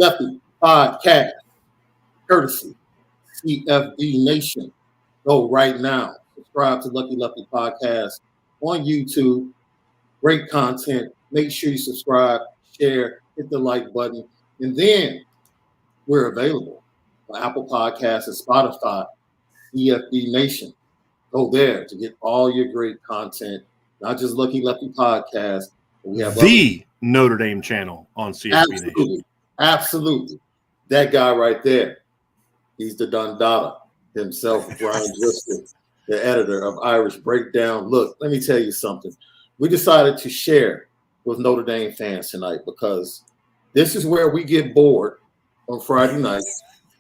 Lefty podcast, courtesy CFD Nation. Go right now. Subscribe to Lucky Lefty Podcast on YouTube. Great content. Make sure you subscribe, share, hit the like button. And then we're available on Apple Podcasts and Spotify, CFD Nation. Go there to get all your great content, not just Lucky Lefty Podcast. But we have the Notre Dame channel on CFD Nation. Absolutely. That guy right there. He's the Dundada himself, Bryan Driskell, the editor of Irish Breakdown. Look, let me tell you something. We decided to share with Notre Dame fans tonight because this is where we get bored on Friday night.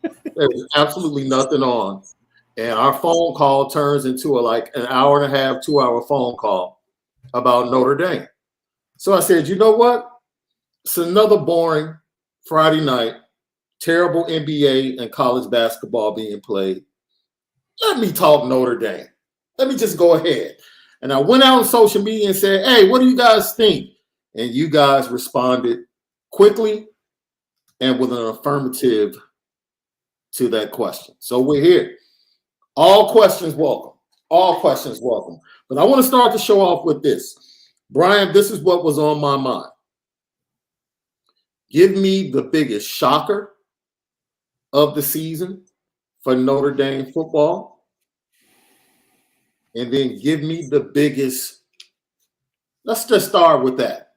There's absolutely nothing on. And our phone call turns into an hour and a half, 2-hour phone call about Notre Dame. So I said, you know what? It's another boring Friday night, terrible NBA and college basketball being played. Let me talk Notre Dame. Let me just go ahead. And I went out on social media and said, hey, what do you guys think? And you guys responded quickly and with an affirmative to that question. So we're here. All questions welcome. All questions welcome. But I want to start the show off with this. Bryan, this is what was on my mind. Give me the biggest shocker of the season for Notre Dame football. And then give me the biggest. Let's just start with that.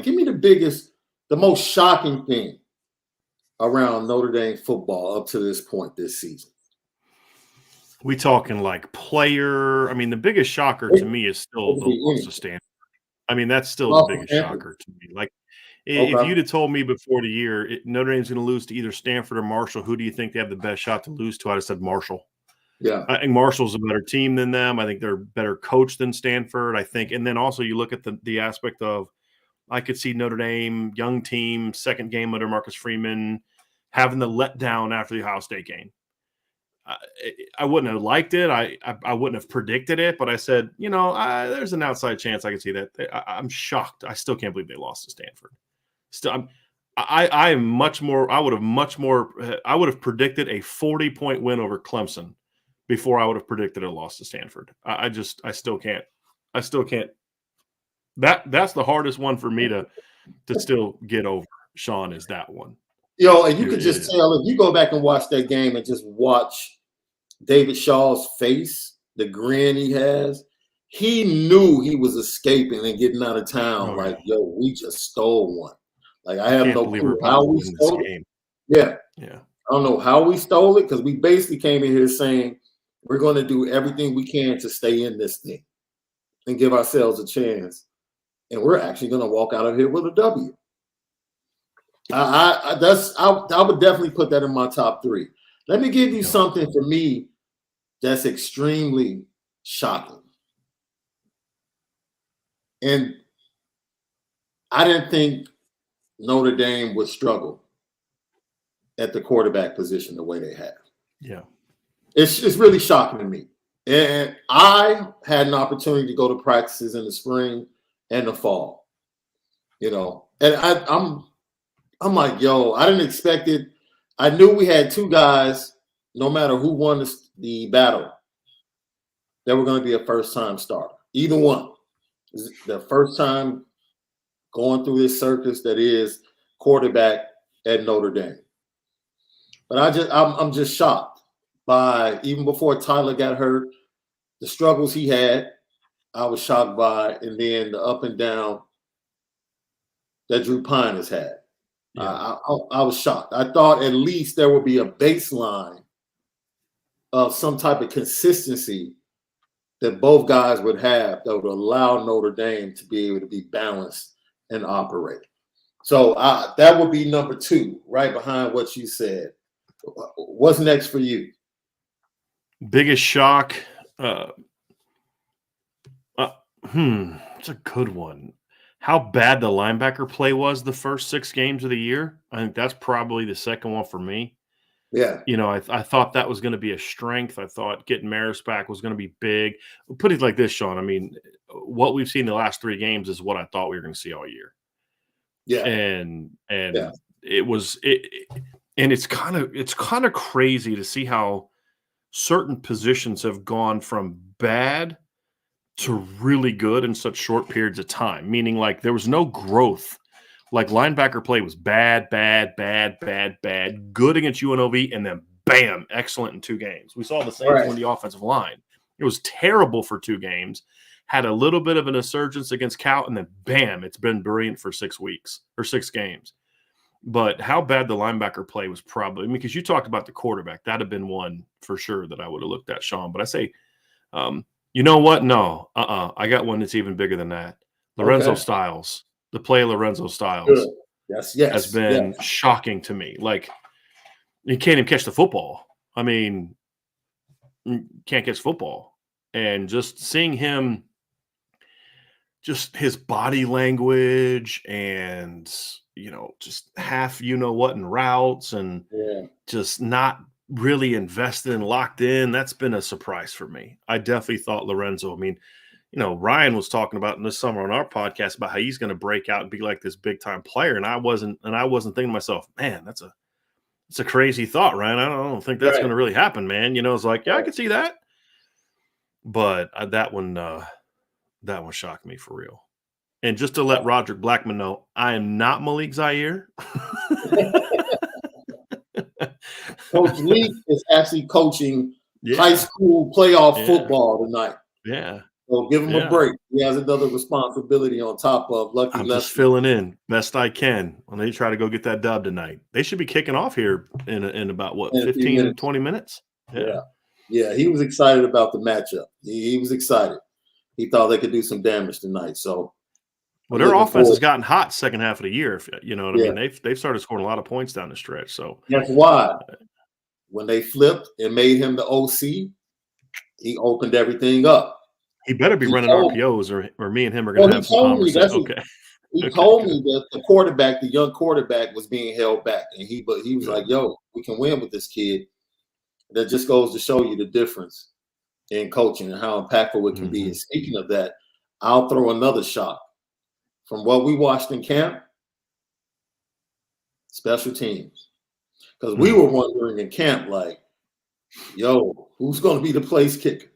Give me the most shocking thing around Notre Dame football up to this point this season. We talking like player. I mean, the biggest shocker to me is still the loss of Stanford. I mean, that's still the biggest shocker to me. Like, if you'd have told me before the year Notre Dame's going to lose to either Stanford or Marshall, who do you think they have the best shot to lose to? I'd have said Marshall. Yeah, I think Marshall's a better team than them. I think they're a better coach than Stanford. I think, and then also you look at the aspect of, I could see Notre Dame, young team, second game under Marcus Freeman, having the letdown after the Ohio State game. I wouldn't have liked it. I wouldn't have predicted it, but I said, there's an outside chance I could see that. I'm shocked. I still can't believe they lost to Stanford. Still, I am much more. I would have predicted a 40-point win over Clemson before I would have predicted a loss to Stanford. I still can't. That's the hardest one for me to still get over, Sean, is that one. And you could just tell if you go back and watch that game and just watch David Shaw's face, the grin he has, he knew he was escaping and getting out of town. We just stole one. Like, I have no clue how we stole it. Yeah. I don't know how we stole it because we basically came in here saying we're going to do everything we can to stay in this thing and give ourselves a chance. And we're actually going to walk out of here with a W. I would definitely put that in my top 3. Let me give you something for me that's extremely shocking. And I didn't think Notre Dame would struggle at the quarterback position the way they have. Yeah. It's really shocking to me. And I had an opportunity to go to practices in the spring and the fall. And I'm like, I didn't expect it. I knew we had 2 guys, no matter who won the battle, that were going to be a first-time starter. Either one. The first time going through this circus that is quarterback at Notre Dame. But I'm just shocked by, even before Tyler got hurt, the struggles he had, I was shocked by, and then the up and down that Drew Pine has had. Yeah. I was shocked. I thought at least there would be a baseline of some type of consistency that both guys would have that would allow Notre Dame to be able to be balanced and operate. So that would be number 2, right behind what you said. What's next for you? Biggest shock. It's a good one. How bad the linebacker play was the first 6 games of the year. I think that's probably the second one for me. Yeah. I thought that was going to be a strength. I thought getting Maris back was going to be big. Put it like this, Sean. I mean, what we've seen the last 3 games is what I thought we were going to see all year. Yeah. And and it's kind of crazy to see how certain positions have gone from bad to really good in such short periods of time, meaning like there was no growth. Like linebacker play was bad, good against UNLV, and then bam, excellent in 2 games. We saw the same thing with the offensive line. It was terrible for 2 games, had a little bit of an insurgence against Cal, and then bam, it's been brilliant for 6 weeks or 6 games. But how bad the linebacker play was probably, I mean, because you talked about the quarterback, that'd have been one for sure that I would have looked at, Sean. But I say, you know what? No, I got one that's even bigger than that. Lorenzo Styles. The play of Lorenzo Styles has been shocking to me. Like, you can't even catch the football. I mean, you can't catch football. And just seeing him, just his body language and, just half what in routes and just not really invested and locked in, that's been a surprise for me. I definitely thought Lorenzo, I mean, Ryan was talking about in this summer on our podcast about how he's going to break out and be like this big time player. And I wasn't thinking to myself, man, it's a crazy thought, Ryan. I don't think that's going to really happen, man. It's like, yeah, I can see that. But that one shocked me for real. And just to let Roderick Blackman know, I am not Malik Zaire. Coach Lee is actually coaching high school playoff football tonight. Yeah. So give him a break. He has another responsibility on top of Lucky. I'm just filling in best I can when they try to go get that dub tonight. They should be kicking off here in about, 15, 20 minutes? Yeah, he was excited about the matchup. He was excited. He thought they could do some damage tonight. So, well, their offense has gotten hot second half of the year. If you know what I mean, they've started scoring a lot of points down the stretch. So that's why when they flipped and made him the OC, he opened everything up. He better be running RPOs, or me and him are going to have some conversation. He told me that the young quarterback, was being held back, and he was like, "Yo, we can win with this kid." That just goes to show you the difference in coaching and how impactful it can be. And speaking of that, I'll throw another shot from what we watched in camp: special teams, because we were wondering in camp, like, "Yo, who's going to be the place kicker?"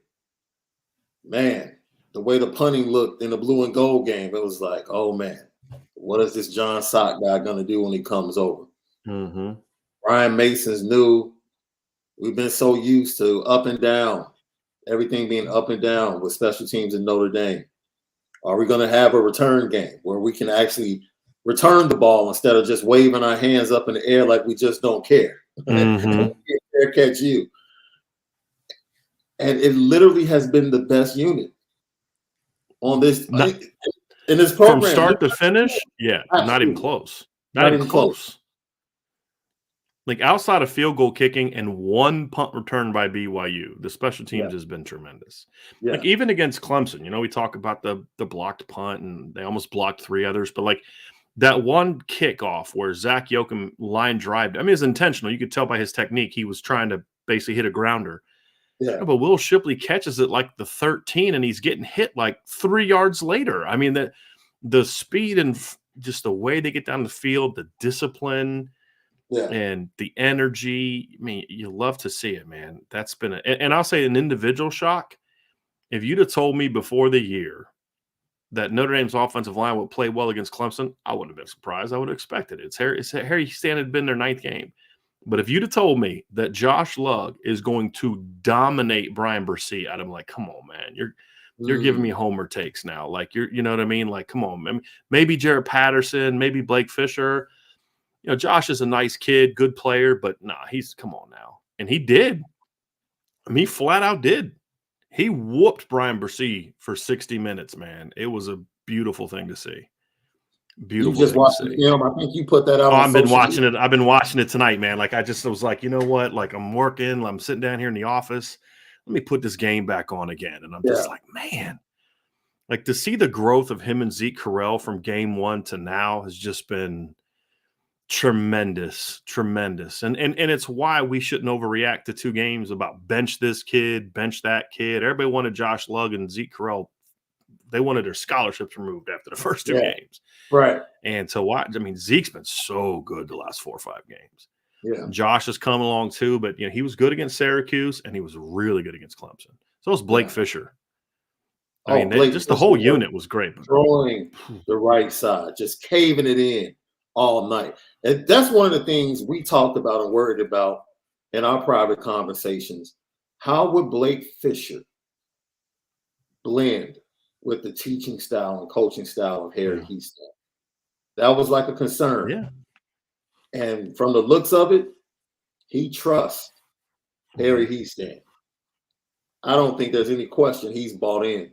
Man, the way the punting looked in the blue and gold game, it was like, oh man, what is this John Sock guy going to do when he comes over? Ryan Mason's new. We've been so used to up and down, everything being up and down with special teams in Notre Dame. Are we going to have a return game where we can actually return the ball instead of just waving our hands up in the air like we just don't care? Catch you. And it literally has been the best unit on this in this program from start to finish. Yeah, absolutely. Not even close. Not even close. Like outside of field goal kicking and 1 punt return by BYU, the special teams has been tremendous. Like even against Clemson, we talk about the blocked punt and they almost blocked 3 others, but like that one kickoff where Zach Yoakum line drive, I mean, it's intentional. You could tell by his technique he was trying to basically hit a grounder. Yeah, but Will Shipley catches it like the 13, and he's getting hit like 3 yards later. I mean, the speed and just the way they get down the field, the discipline, and the energy. I mean, you love to see it, man. That's been and I'll say an individual shock. If you'd have told me before the year that Notre Dame's offensive line would play well against Clemson, I wouldn't have been surprised. I would have expected it. Harry Stan had been their 9th game. But if you'd have told me that Josh Lugg is going to dominate Bryan Bresee, I'd have been like, come on, man. You're giving me homer takes now. Like, you know what I mean? Like, come on, man. Maybe Jared Patterson, maybe Blake Fisher. Josh is a nice kid, good player, but come on now. And he did. I mean, he flat out did. He whooped Bryan Bresee for 60 minutes, man. It was a beautiful thing to see. Beautiful. You just watched the film. I think you put that out. I've been watching it. I've been watching it tonight, man. Like I was like, you know what? Like I'm working. I'm sitting down here in the office. Let me put this game back on again. And I'm just like, man, like to see the growth of him and Zeke Correll from game 1 to now has just been tremendous. And it's why we shouldn't overreact to 2 games about bench this kid, bench that kid. Everybody wanted Josh Lugg and Zeke Correll They wanted their scholarships removed after the first 2 Yeah. games. Right. And so I mean, Zeke's been so good the last 4 or 5 games. Yeah. Josh has come along too, but he was good against Syracuse and he was really good against Clemson. So was Blake Fisher. I mean, just the whole unit was great. Throwing the right side, just caving it in all night. And that's one of the things we talked about and worried about in our private conversations. How would Blake Fisher blend with the teaching style and coaching style of Harry Hiestand? That was like a concern. Yeah. And from the looks of it, he trusts Harry Hiestand. I don't think there's any question he's bought in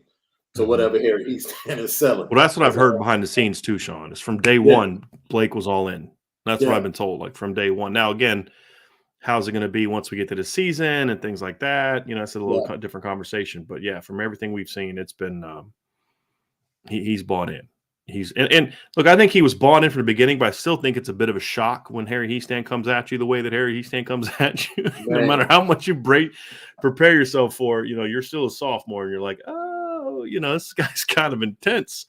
to whatever Harry Hiestand is selling. Well, that's what I've heard behind the scenes too, Sean. Is from day one, Blake was all in. That's what I've been told, like from day one. Now, again, how's it going to be once we get to the season and things like that? It's a little different conversation. But yeah, from everything we've seen, it's been he's bought in. And look, I think he was bought in from the beginning, but I still think it's a bit of a shock when Harry Hiestand comes at you the way that Harry Hiestand comes at you. No matter how much you prepare yourself for, you're still a sophomore and you're like, oh, this guy's kind of intense.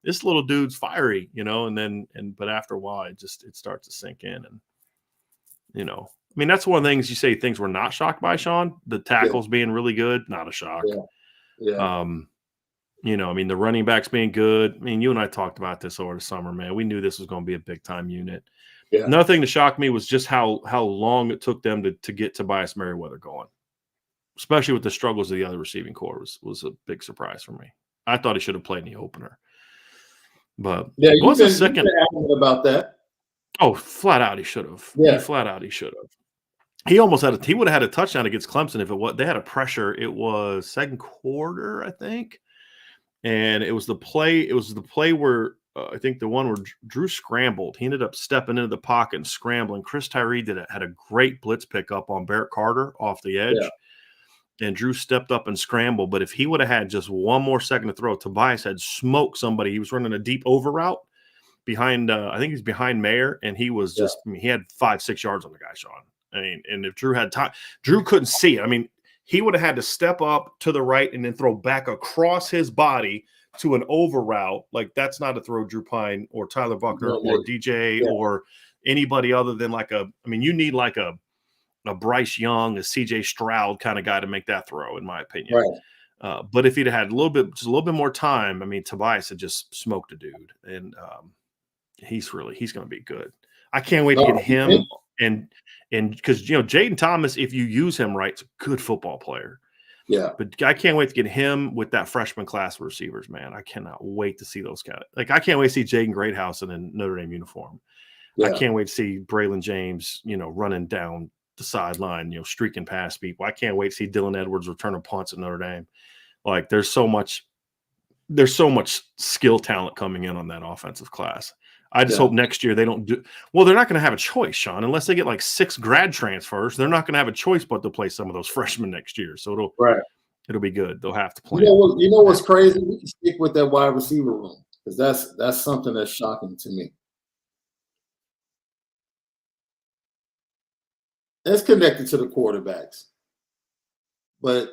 This little dude's fiery, but after a while, it starts to sink in. And, I mean, that's one of the things you say things we're not shocked by, Sean. The tackles being really good, not a shock. I mean, the running backs being good. I mean, you and I talked about this over the summer, man. We knew this was going to be a big-time unit. Yeah. Another thing that shocked me was just how long it took them to get Tobias Merriweather going, especially with the struggles of the other receiving corps was a big surprise for me. I thought he should have played in the opener. But it was a second about that. Oh, flat out he should have. Yeah. Flat out he should have. He almost he would have had a touchdown against Clemson if they had a pressure. It was second quarter, I think. And it was the play where I think the one where Drew scrambled. He ended up stepping into the pocket and scrambling. Chris Tyree had a great blitz pickup on Barrett Carter off the edge. Yeah. And Drew stepped up and scrambled. But if he would have had just one more second to throw, Tobias had smoked somebody. He was running a deep over route behind, I think he's behind Mayer. And he was he had 5-6 yards on the guy, Sean. I mean, and if Drew had time, Drew couldn't see it. I mean, he would have had to step up to the right and then throw back across his body to an over route. Like, that's not a throw Drew Pine or Tyler Buckner or DJ or anybody other than you need like a Bryce Young, a CJ Stroud kind of guy to make that throw, in my opinion. Right. But if he'd had a little bit more time, I mean, Tobias had just smoked a dude, and he's going to be good. I can't wait to get him and because Jaden Thomas, if you use him right, is a good football player. Yeah, but I can't wait to get him with that freshman class of receivers, man. I cannot wait to see those guys. Like, I can't wait to see Jaden Greathouse in a Notre Dame uniform. Yeah. I can't wait to see Braylon James, running down the sideline, streaking past people. I can't wait to see Dylan Edwards returning punts at Notre Dame. Like, there's so much skill talent coming in on that offensive class. I just hope next year they don't do – well, they're not going to have a choice, Sean. Unless they get like 6 grad transfers, they're not going to have a choice but to play some of those freshmen next year. So it'll be good. They'll have to play. You know what's crazy? We can stick with that wide receiver room because that's something that's shocking to me. It's connected to the quarterbacks. But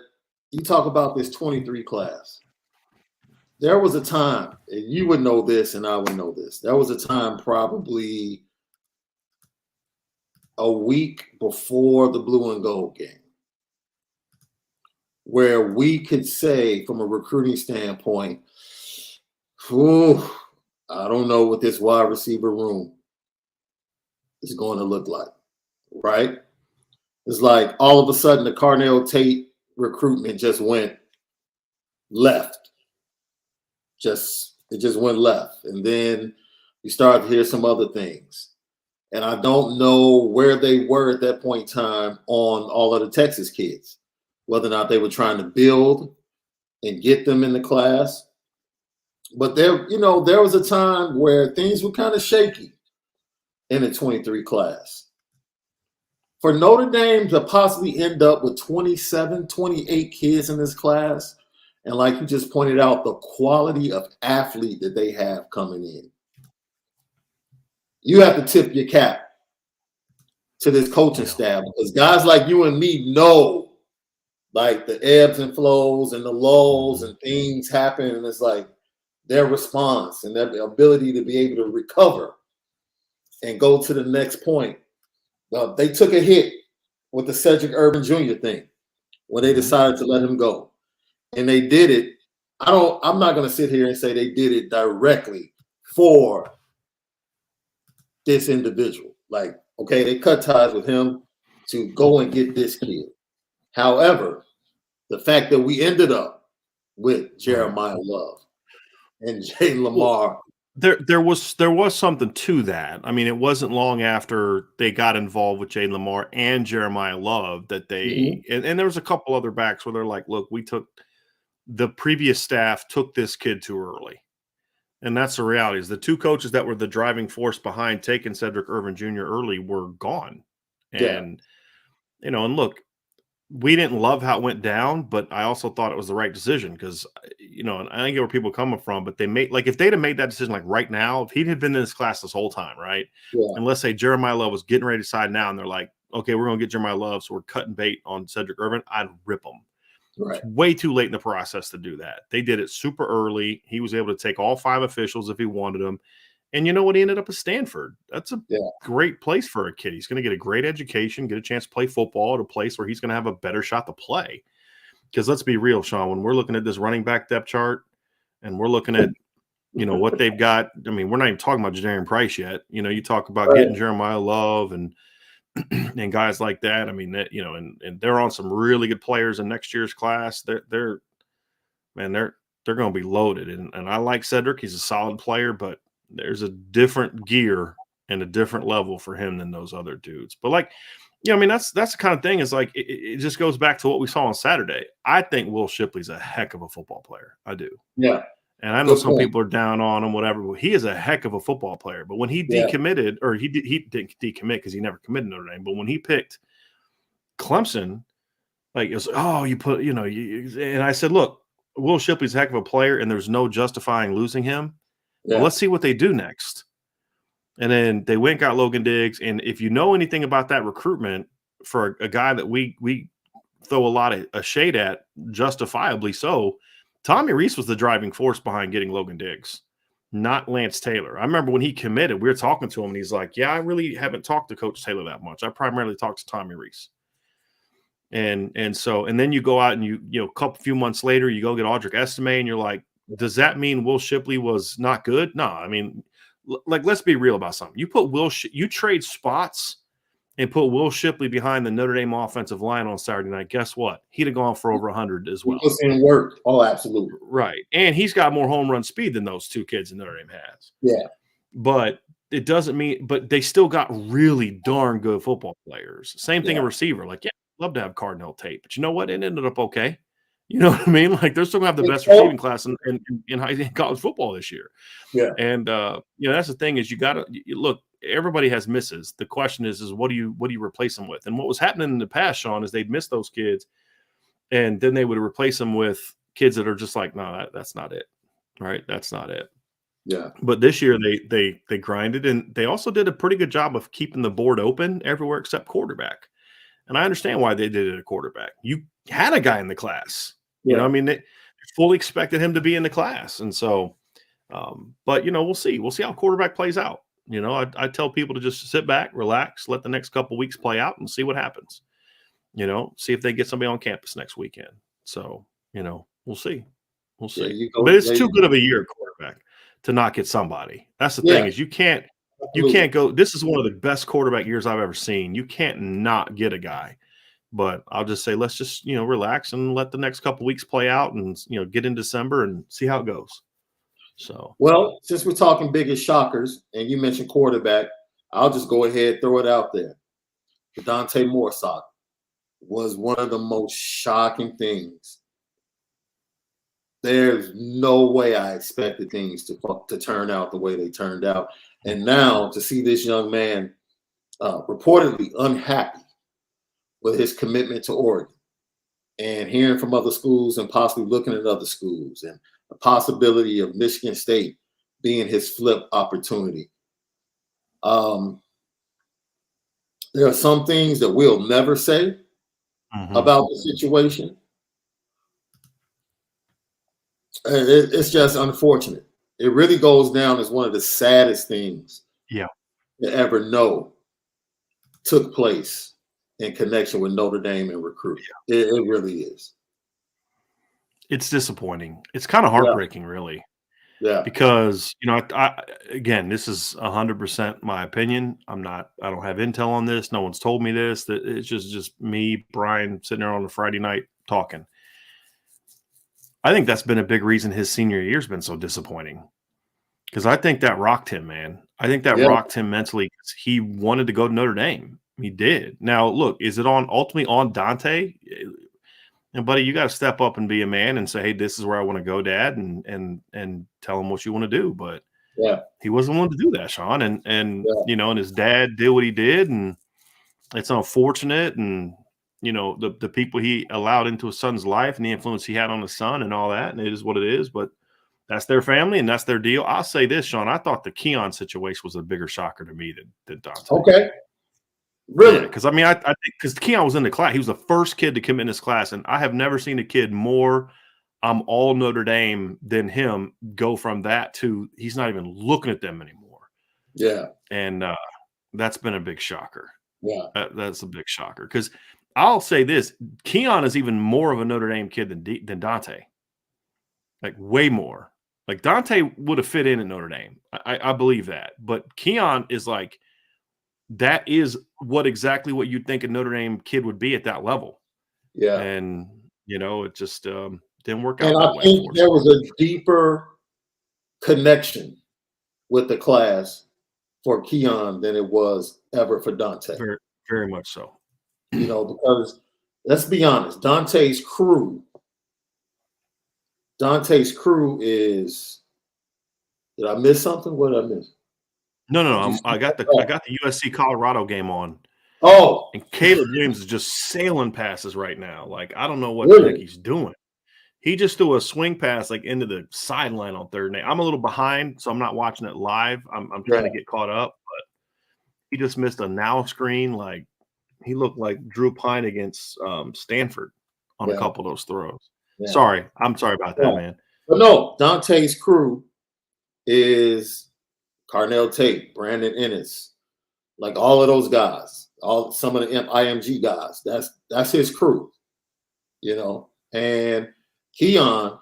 you talk about this 23 class. There was a time, and you would know this and I would know this. There was a time probably a week before the blue and gold game where we could say from a recruiting standpoint, I don't know what this wide receiver room is going to look like, right? It's like all of a sudden the Carnell Tate recruitment just went left. It just went left. And then you start to hear some other things. And I don't know where they were at that point in time on all of the Texas kids, whether or not they were trying to build and get them in the class. But there was a time where things were kind of shaky in the 23 class. For Notre Dame to possibly end up with 27, 28 kids in this class, and like you just pointed out, the quality of athlete that they have coming in. You have to tip your cap to this coaching staff because guys like you and me know like the ebbs and flows and the lulls and things happen. And it's like their response and their ability to be able to recover and go to the next point. They took a hit with the Cedric Urban Jr. thing when they decided to let him go. And they did it. I'm not going to sit here and say they did it directly for this individual. Like, okay, they cut ties with him to go and get this kid. However, the fact that we ended up with Jeremiah Love and Jay Lamar. There was something to that. I mean, it wasn't long after they got involved with Jay Lamar and Jeremiah Love that they and there was a couple other backs where they're like, look, the previous staff took this kid too early. And that's the reality is the two coaches that were the driving force behind taking Cedric Urban Jr. early were gone. And, and look, we didn't love how it went down, but I also thought it was the right decision because, and I get where people are coming from, but they if they'd have made that decision like right now, if he had been in this class this whole time, right? Yeah. And let's say Jeremiah Love was getting ready to decide now and they're like, okay, we're going to get Jeremiah Love, so we're cutting bait on Cedric Urban, I'd rip him. Right. It's way too late in the process to do that. They did it super early. He was able to take all 5 officials if he wanted them. And you know what? He ended up at Stanford. That's a great place for a kid. He's going to get a great education, get a chance to play football at a place where he's going to have a better shot to play. Because let's be real, Sean, when we're looking at this running back depth chart and we're looking at, what they've got. I mean, we're not even talking about Jadarian Price yet. You talk about getting Jeremiah Love and guys like that. I mean, that, and they're on some really good players in next year's class. They're going to be loaded. And I like Cedric. He's a solid player, but there's a different gear and a different level for him than those other dudes. But that's the kind of thing is like, it just goes back to what we saw on Saturday. I think Will Shipley's a heck of a football player. I do. Yeah. And I know some people are down on him, whatever, but he is a heck of a football player. But when he decommitted, or he didn't decommit because he never committed Notre Dame, but when he picked Clemson, like it was, you put, and I said, look, Will Shipley's a heck of a player, and there's no justifying losing him. Yeah. Well, let's see what they do next. And then they went and got Logan Diggs. And if you know anything about that recruitment for a guy that we throw a lot of shade at, justifiably so, Tommy Rees was the driving force behind getting Logan Diggs, not Lance Taylor. I remember when he committed, we were talking to him, and he's like, yeah, I really haven't talked to Coach Taylor that much. I primarily talked to Tommy Rees. And then you go out and a few months later, you go get Audric Estime, and you're like, does that mean Will Shipley was not good? No, I mean, let's be real about something. You put you trade spots and put Will Shipley behind the Notre Dame offensive line on Saturday night. Guess what? He'd have gone for over 100 as well. It worked. Oh, absolutely. Right. And he's got more home run speed than those two kids in Notre Dame has. Yeah. But it doesn't mean, but they still got really darn good football players. Same thing a receiver. Like, I'd love to have Cardinal Tate, but you know what? It ended up okay. You know what I mean? Like they're still gonna have the best receiving class in college football this year. Yeah. And that's the thing is you gotta look, everybody has misses. The question is what do you replace them with? And what was happening in the past, Sean, is they'd miss those kids and then they would replace them with kids that are just like, no, that's not it. Right? That's not it. Yeah. But this year they grinded, and they also did a pretty good job of keeping the board open everywhere except quarterback. And I understand why they did it at quarterback. You had a guy in the class. You know, I mean, they fully expected him to be in the class. And so, but, we'll see. We'll see how quarterback plays out. I tell people to just sit back, relax, let the next couple of weeks play out and see what happens. See if they get somebody on campus next weekend. So, we'll see. We'll see. But it's too good of a year at quarterback to not get somebody. That's the thing is you can't go. This is one of the best quarterback years I've ever seen. You can't not get a guy. But I'll just say, let's just, relax and let the next couple of weeks play out and, get in December and see how it goes. So, well, since we're talking biggest shockers and you mentioned quarterback, I'll just go ahead, throw it out there. The Dante Moore saga was one of the most shocking things. There's no way I expected things to turn out the way they turned out. And now to see this young man reportedly unhappy with his commitment to Oregon and hearing from other schools and possibly looking at other schools and the possibility of Michigan State being his flip opportunity. There are some things that we'll never say about the situation. It's just unfortunate. it really goes down as one of the saddest things Yeah. to ever know took place in connection with Notre Dame and recruiting. It really is. It's disappointing. It's kind of Yeah, heartbreaking, really, yeah, because again, this is 100% my opinion. I don't have intel on this. No one's told me this. That it's just me, Bryan, sitting there on a Friday night talking. I think that's been a big reason his senior year's been so disappointing, because I think that rocked him, man. I think that yeah. rocked him mentally because he wanted to go to Notre Dame. He did. Now, look, is it ultimately on Dante? And buddy, you got to step up and be a man and say, "Hey, this is where I want to go, Dad," and tell him what you want to do. But Yeah, he wasn't willing to do that, Sean. And yeah, and his dad did what he did, and it's unfortunate. And the people he allowed into his son's life and the influence he had on his son and all that, and it is what it is. But that's their family and that's their deal. I'll say this, Sean. I thought the Keon situation was a bigger shocker to me than Dante. okay, Yeah, really, because I think because Keon was in the class, he was the first kid to come in this class, and I have never seen a kid more I'm all Notre Dame than him go from that to he's not even looking at them anymore, yeah, and that's been a big shocker. yeah, That's a big shocker because I'll say this: Keon is even more of a Notre Dame kid than Dante, like way more. Like Dante would have fit in at Notre Dame, I believe that, but Keon is like. That is exactly what you'd think a Notre Dame kid would be at that level. yeah. And, it just didn't work And out I that way think for us. there was a deeper connection with the class for Keon than it was ever for Dante. Very, very much so. Because let's be honest, Dante's crew is. Did I miss something? What did I miss? No. I got the USC Colorado game on, Oh, and Caleb Williams is just sailing passes right now. Like I don't know what the heck really? he's doing. He just threw a swing pass like into the sideline on third and 8. I'm a little behind, so I'm not watching it live. I'm trying to get caught up, but he just missed a now screen. Like he looked like Drew Pine against Stanford on a couple of those throws. Yeah. I'm sorry about that, man. But no, Dante's crew is Carnell Tate, Brandon Ennis, like all of those guys, some of the IMG guys. That's his crew, And Keon,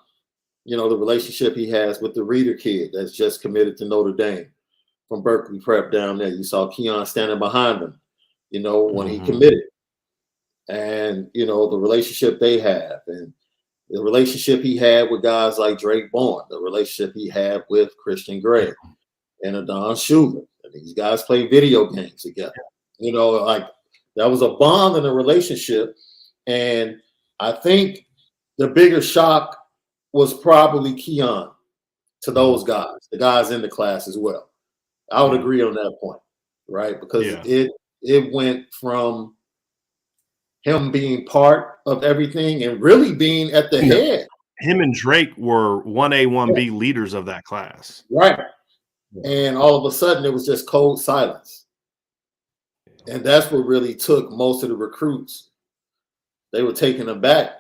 the relationship he has with the Reader kid that's just committed to Notre Dame from Berkeley Prep down there. You saw Keon standing behind him, when he committed. And, the relationship they have and the relationship he had with guys like Drake Bourne, the relationship he had with Christian Gray and Adon Schuler. And these guys play video games together. Like that was a bond and a relationship. And I think the bigger shock was probably Keon to those guys, the guys in the class as well. I would agree on that point, right? Because it went from him being part of everything and really being at the head. Him and Drake were 1A, 1B leaders of that class. Right. And all of a sudden it was just cold silence. And that's what really took most of the recruits. They were taken aback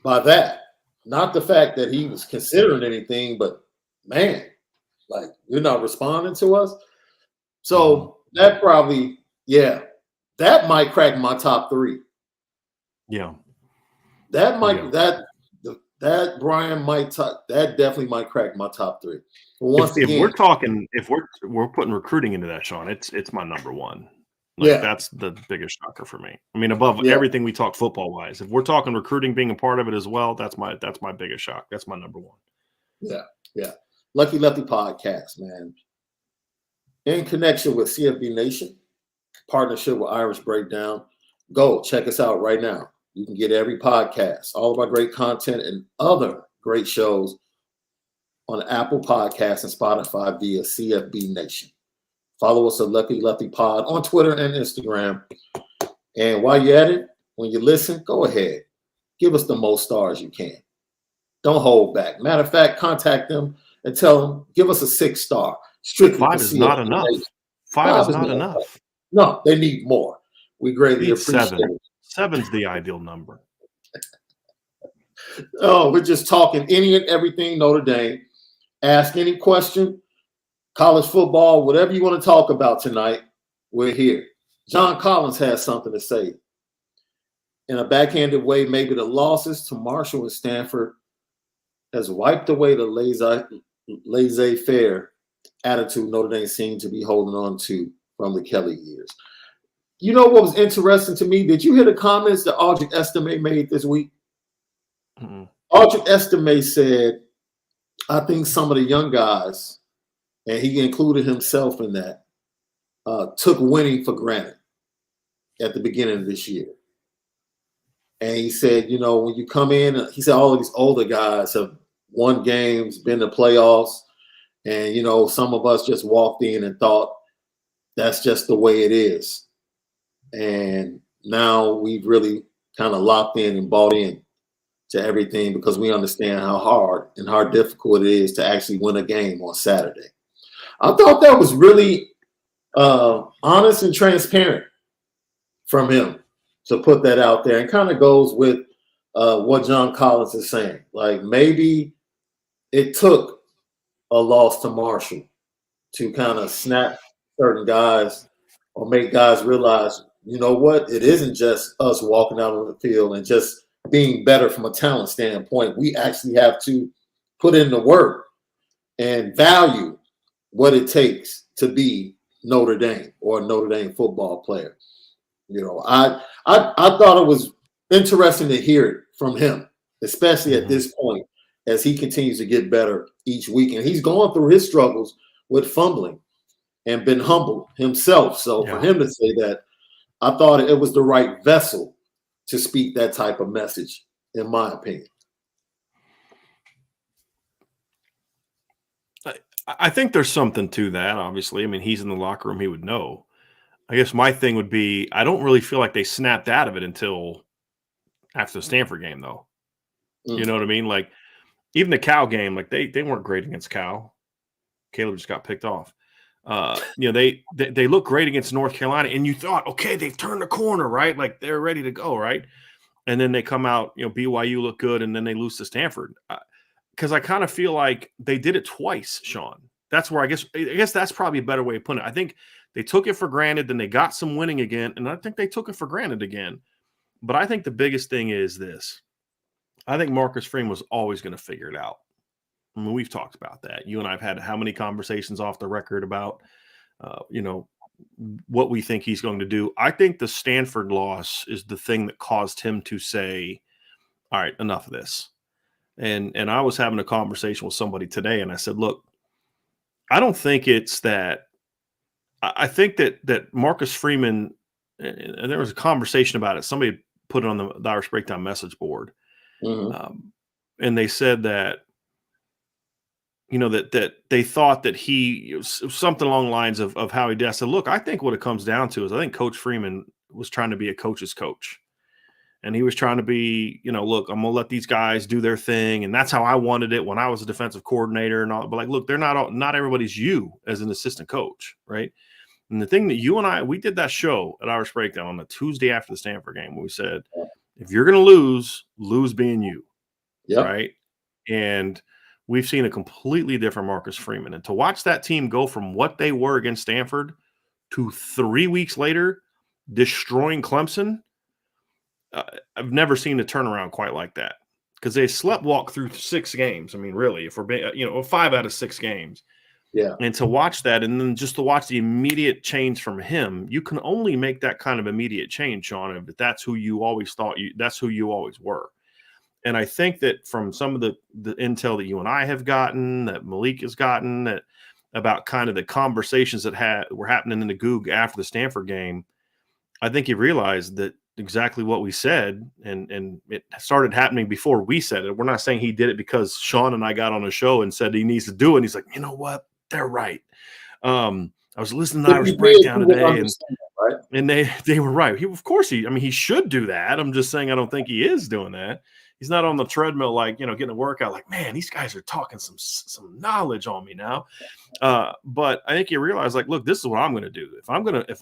by that. Not the fact that he was considering anything, but man, like you're not responding to us. So that probably, that might crack my top 3. Yeah. That might that Bryan might that definitely might crack my top 3. But once again, if we're putting recruiting into that, Sean, it's my number 1. Like that's the biggest shocker for me. I mean, above everything we talk football wise, if we're talking recruiting being a part of it as well, that's my biggest shock. That's my number 1. Yeah. Lucky Lefty podcast, man. In connection with CFB Nation, partnership with Irish Breakdown. Go check us out right now. You can get every podcast, all of our great content and other great shows on Apple Podcasts and Spotify via CFB Nation. Follow us at Lucky Lefty Pod on Twitter and Instagram. And while you're at it, when you listen, go ahead. Give us the most stars you can. Don't hold back. Matter of fact, contact them and tell them, give us a 6-star. Strictly 5 is not enough. 5 is not enough. No, they need more. We greatly appreciate 7. it. 7's the ideal number. Oh, we're just talking any and everything Notre Dame. Ask any question, college football, whatever you want to talk about tonight, we're here. John Collins has something to say. In a backhanded way, maybe the losses to Marshall and Stanford has wiped away the laissez-faire attitude Notre Dame seemed to be holding on to from the Kelly years. You know what was interesting to me? Did you hear the comments that Audrey Estime made this week? Mm-hmm. Audrey Estime said, I think some of the young guys, and he included himself in that, took winning for granted at the beginning of this year. And he said, you know, when you come in, he said all of these older guys have won games, been to playoffs, and, you know, some of us just walked in and thought that's just the way it is. And now we've really kind of locked in and bought in to everything because we understand how hard and how difficult it is to actually win a game on Saturday. I thought that was really honest and transparent from him to put that out there, and kind of goes with what John Collins is saying. Like, maybe it took a loss to Marshall to kind of snap certain guys or make guys realize, you know what, it isn't just us walking out on the field and just being better from a talent standpoint. We actually have to put in the work and value what it takes to be Notre Dame or a Notre Dame football player. You know, I thought it was interesting to hear it from him, especially at this point as he continues to get better each week. And he's going through his struggles with fumbling and been humbled himself. So for him to say that, I thought it was the right vessel to speak that type of message, in my opinion. I think there's something to that, obviously. I mean, he's in the locker room, he would know. I guess my thing would be, I don't really feel like they snapped out of it until after the Stanford game, though. You know what I mean? Like, even the Cal game, like they weren't great against Cal. Caleb just got picked off. You know, they look great against North Carolina, and you thought, okay, they've turned the corner, right? Like, they're ready to go, right? And then they come out, you know, BYU look good, and then they lose to Stanford. Because I kind of feel like they did it twice, Sean. That's where I guess that's probably a better way of putting it. I think they took it for granted, then they got some winning again, and I think they took it for granted again. But I think the biggest thing is this. I think Marcus Freeman was always going to figure it out. I mean, we've talked about that. You and I have had how many conversations off the record about, you know, what we think he's going to do. I think the Stanford loss is the thing that caused him to say, all right, enough of this. And I was having a conversation with somebody today, and I said, look, I don't think it's that. I think that Marcus Freeman, and there was a conversation about it. Somebody put it on the Irish Breakdown message board. And they said that, you know, that they thought that he, something along the lines of how he did. I said, look, I think what it comes down to is I think Coach Freeman was trying to be a coach's coach. And he was trying to be, you know, look, I'm going to let these guys do their thing. And that's how I wanted it when I was a defensive coordinator and all. But like, look, they're not everybody's you as an assistant coach, right? And the thing that you and I, we did that show at Irish Breakdown on the Tuesday after the Stanford game. We said, if you're going to lose being you, right? And we've seen a completely different Marcus Freeman. And to watch that team go from what they were against Stanford to 3 weeks later destroying Clemson, I've never seen a turnaround quite like that, because they sleptwalk through 6 games. I mean, really, if we're being, you know, 5 out of 6 games. Yeah. And to watch that, and then just to watch the immediate change from him, you can only make that kind of immediate change, Sean, if that's who you always thought that's who you always were. And I think that from some of the intel that you and I have gotten, that Malik has gotten, that about kind of the conversations that were happening in the Goog after the Stanford game, I think he realized that exactly what we said, and it started happening before we said it. We're not saying he did it because Sean and I got on a show and said he needs to do it. And he's like, you know what? They're right. I was listening to Irish Breakdown today, and they were right. Of course, he should do that. I'm just saying I don't think he is doing that. He's not on the treadmill, like, you know, getting a workout like, man, these guys are talking some knowledge on me now. But I think you realize, like, look, this is what I'm going to do. If I'm going to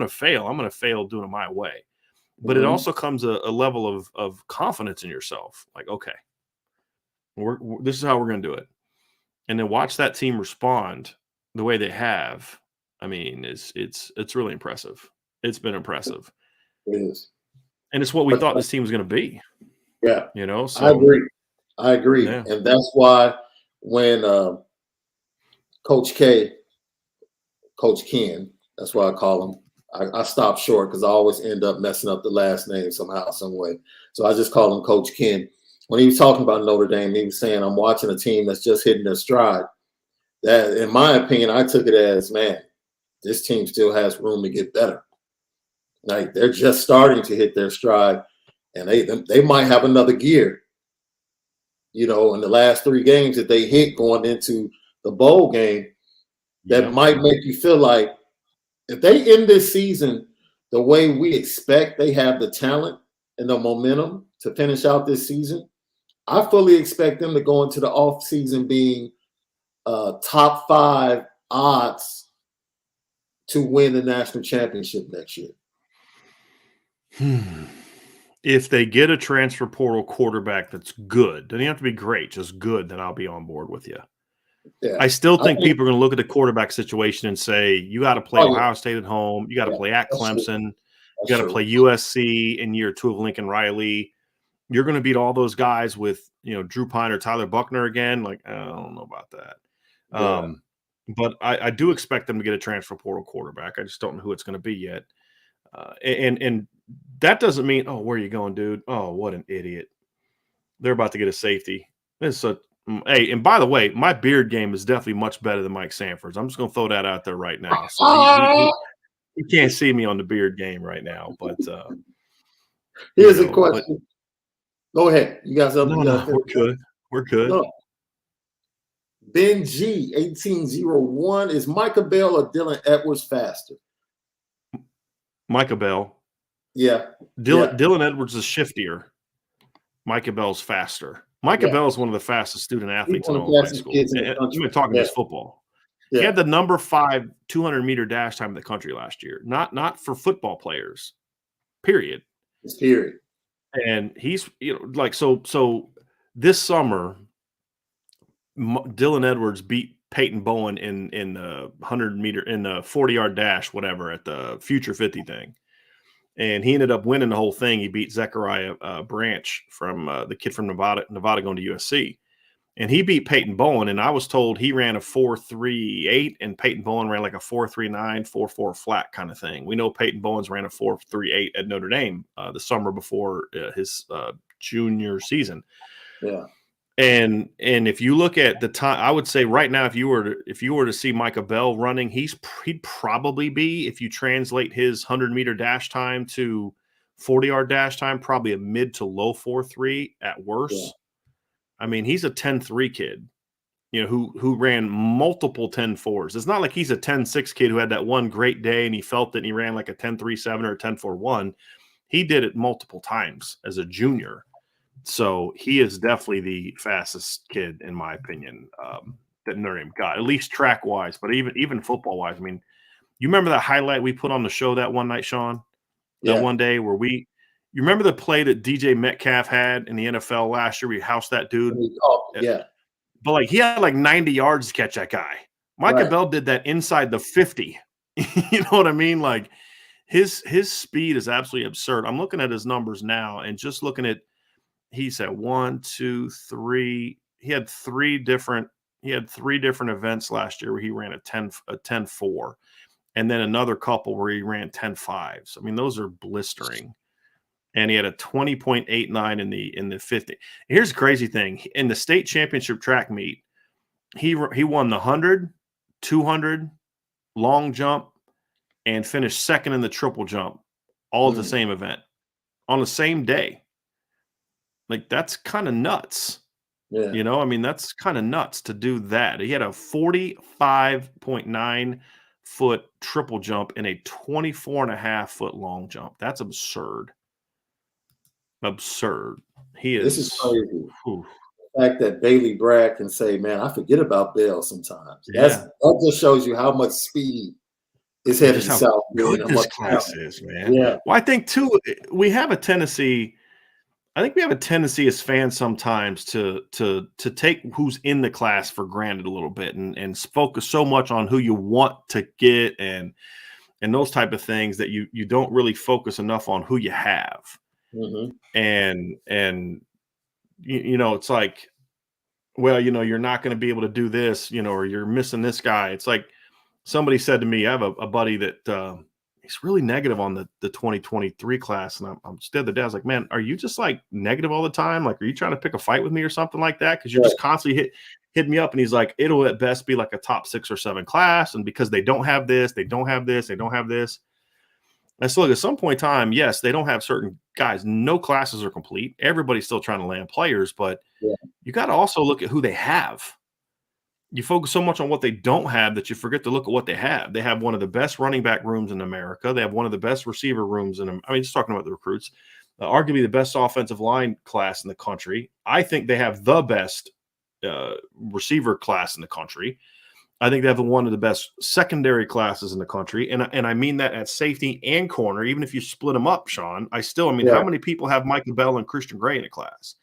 fail, I'm going to fail doing it my way. But it also comes a level of confidence in yourself. Like, okay, this is how we're going to do it. and then watch that team respond the way they have. I mean, it's really impressive. It's been impressive. It is. And it's what we But thought this team was going to be. yeah, You know, I so agree. I agree. yeah. And that's why when Coach K, Coach Ken, that's why I call him. I stopped short because I always end up messing up the last name somehow, some way. So I just call him Coach Ken. When he was talking about Notre Dame, he was saying, I'm watching a team that's just hitting their stride. That, in my opinion, I took it as, man, this team still has room to get better. Like, they're just starting to hit their stride, and they might have another gear. You know, in the last 3 games that they hit going into the bowl game, that might make you feel like if they end this season the way we expect, they have the talent and the momentum to finish out this season, I fully expect them to go into the offseason being top 5 odds to win the national championship next year. If they get a transfer portal quarterback that's good, doesn't have to be great, just good, then I'll be on board with you. Yeah. I still think people are going to look at the quarterback situation and say, you got to play Ohio State at home. You got to play at Clemson. You got to play USC in year 2 of Lincoln Riley. You're going to beat all those guys with, you know, Drew Pine or Tyler Buckner again. Like, I don't know about that. Yeah. But I do expect them to get a transfer portal quarterback. I just don't know who it's going to be yet. And that doesn't mean, oh, where are you going, dude? Oh, what an idiot. They're about to get a safety. Hey, and by the way, my beard game is definitely much better than Mike Sanford's. I'm just going to throw that out there right now. So he can't see me on the beard game right now. But here's a question. Go ahead. You got something? No, we're good. We're good. No. Ben G, 1801. Is Micah Bell or Dylan Edwards faster? Micah Bell. Yeah. Dylan Edwards is shiftier. Micah Bell's faster. Micah Bell is one of the fastest student athletes in all of high school. We're talking just football. Yeah. He had the number 5 200-meter dash time in the country last year. Not for football players. Period. It's period. And he's, you know, like, so this summer, Dylan Edwards beat Peyton Bowen in the 100-meter, in the 40-yard dash, whatever, at the Future 50 thing. And he ended up winning the whole thing. He beat Zechariah Branch from the kid from Nevada going to USC. And he beat Peyton Bowen. And I was told he ran a 4.38 and Peyton Bowen ran like a 4.39, 4.4 flat kind of thing. We know Peyton Bowen's ran a 4.38 at Notre Dame the summer before his junior season. Yeah. And if you look at the time, I would say right now, if you were to see Micah Bell running, he'd probably be, if you translate his 100-meter dash time to 40-yard dash time, probably a mid to low 4.3 at worst. Yeah. I mean, he's a 10.3 kid, you know, who ran multiple 10.4s. It's not like he's a 10.6 kid who had that one great day and he felt it and he ran like a 10.37 or a 10.41. He did it multiple times as a junior. So he is definitely the fastest kid, in my opinion, that Notre Dame got, at least track-wise, but even football-wise. I mean, you remember that highlight we put on the show that one night, Sean? That one day where you remember the play that DJ Metcalf had in the NFL last year? We housed that dude. Yeah. But, like, he had, like, 90 yards to catch that guy. Micah Bell did that inside the 50. You know what I mean? Like, his speed is absolutely absurd. I'm looking at his numbers now and just looking at, he's at 1, 2, 3. He had three different events last year where he ran a 10.4, and then another couple where he ran 10.5. So I mean, those are blistering. And he had a 20.89 in the 50. Here's the crazy thing: in the state championship track meet, he won the 100, 200, long jump, and finished second in the triple jump, all at the same event on the same day. Like, that's kind of nuts. Yeah. You know, I mean, that's kind of nuts to do that. He had a 45.9-foot triple jump and a 24.5-foot long jump. That's absurd. Absurd. This is crazy. The fact that Bailey Bragg can say, man, I forget about Bell sometimes. That just shows you how much speed is headed south. Good this class is, man. Yeah. Well, I think, too, we have a tendency – I think we have a tendency as fans sometimes to take who's in the class for granted a little bit and focus so much on who you want to get and those type of things that you don't really focus enough on who you have. Mm-hmm. And you know, it's like, well, you know, you're not going to be able to do this, you know, or you're missing this guy. It's like somebody said to me, I have a buddy that he's really negative on the 2023 class. And I'm still the day, I was like, man, are you just like negative all the time? Like, are you trying to pick a fight with me or something like that? Because you're just constantly hit me up. And he's like, it'll at best be like a top 6 or 7 class. And because they don't have this, they don't have this, they don't have this. And so, look, at some point in time, yes, they don't have certain guys. No classes are complete. Everybody's still trying to land players, but you got to also look at who they have. You focus so much on what they don't have that you forget to look at what they have. They have one of the best running back rooms in America. They have one of the best receiver rooms in them. I mean, just talking about the recruits, arguably the best offensive line class in the country. I think they have the best receiver class in the country. I think they have one of the best secondary classes in the country. And I mean that at safety and corner, even if you split them up, Sean. I mean, how many people have Michael Bell and Christian Gray in a class?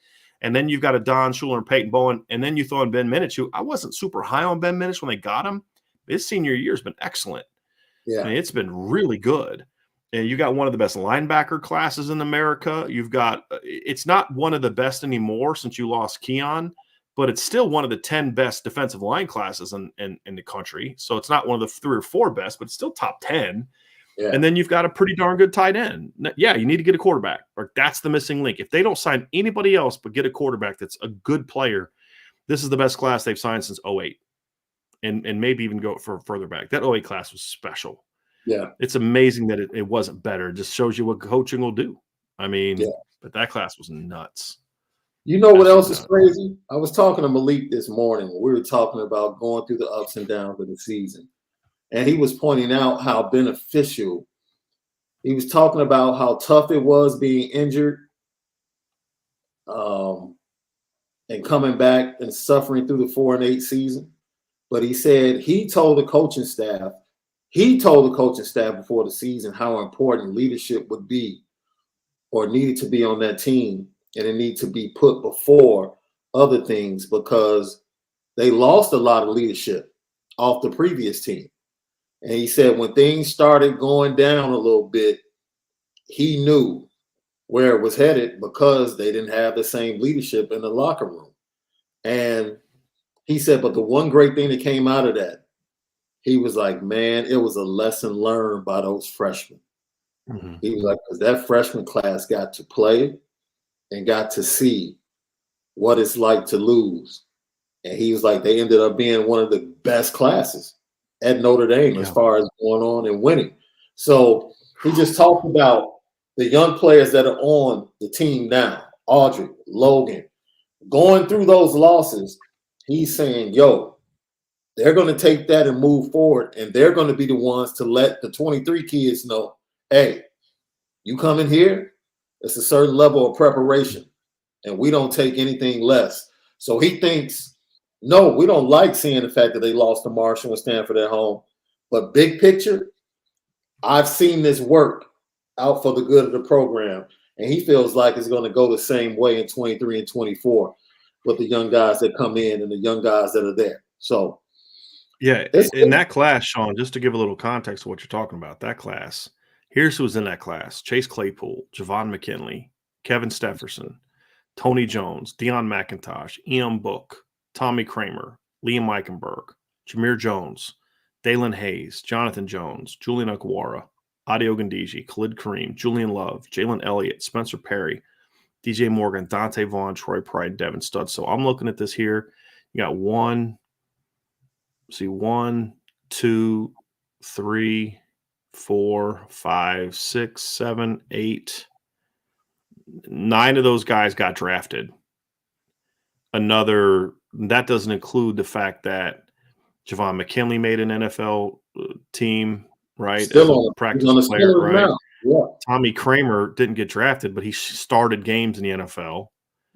And then you've got a Don Schuler and Peyton Bowen. And then you throw in Ben Minich, who I wasn't super high on Ben Minich when they got him. His senior year has been excellent. Yeah. I mean, it's been really good. And you got one of the best linebacker classes in America. You've got, it's not one of the best anymore since you lost Keon, but it's still one of the 10 best defensive line classes in the country. So it's not one of the 3 or 4 best, but it's still top 10. Yeah. And then you've got a pretty darn good tight end. Yeah, you need to get a quarterback, or that's the missing link. If they don't sign anybody else but get a quarterback that's a good player, this is the best class they've signed since 08. And maybe even go further back. That 08 class was special. Yeah. It's amazing that it wasn't better. It just shows you what coaching will do. I mean, but that class was nuts. You know what else is crazy? I was talking to Malik this morning. We were talking about going through the ups and downs of the season. And he was pointing out how beneficial. He was talking about how tough it was being injured and coming back and suffering through the 4-8 season. But he said he told the coaching staff before the season how important leadership would be or needed to be on that team. And it needed to be put before other things because they lost a lot of leadership off the previous team. And he said when things started going down a little bit, he knew where it was headed because they didn't have the same leadership in the locker room. And he said, but the one great thing that came out of that, he was like, man, it was a lesson learned by those freshmen. Mm-hmm. He was like, because that freshman class got to play and got to see what it's like to lose. And he was like, they ended up being one of the best classes at Notre Dame as far as going on and winning. So he just talked about the young players that are on the team now, Audrey, Logan, going through those losses. He's saying, yo, they're going to take that and move forward, and they're going to be the ones to let the 23 kids know, hey, you come in here, it's a certain level of preparation, and we don't take anything less. So he thinks, no, we don't like seeing the fact that they lost to Marshall and Stanford at home. But big picture, I've seen this work out for the good of the program. And he feels like it's going to go the same way in 23 and 24 with the young guys that come in and the young guys that are there. So, yeah, in that class, Sean, just to give a little context to what you're talking about, that class, here's who was in that class: Chase Claypool, Javon McKinley, Kevin Stefferson, Tony Jones, Deion McIntosh, Ian Book, Tommy Kramer, Liam Eichenberg, Jameer Jones, Dalen Hayes, Jonathan Jones, Julian Okwara, Adi Ogundiji, Khalid Kareem, Julian Love, Jalen Elliott, Spencer Perry, DJ Morgan, Dante Vaughn, Troy Pride, Devin Studd. So I'm looking at this here. You got 1, 2, 3, 4, 5, 6, 7, 8. 9 of those guys got drafted. That doesn't include the fact that Javon McKinley made an NFL team, right? Still on practice player, right? Yeah. Tommy Kramer didn't get drafted, but he started games in the NFL.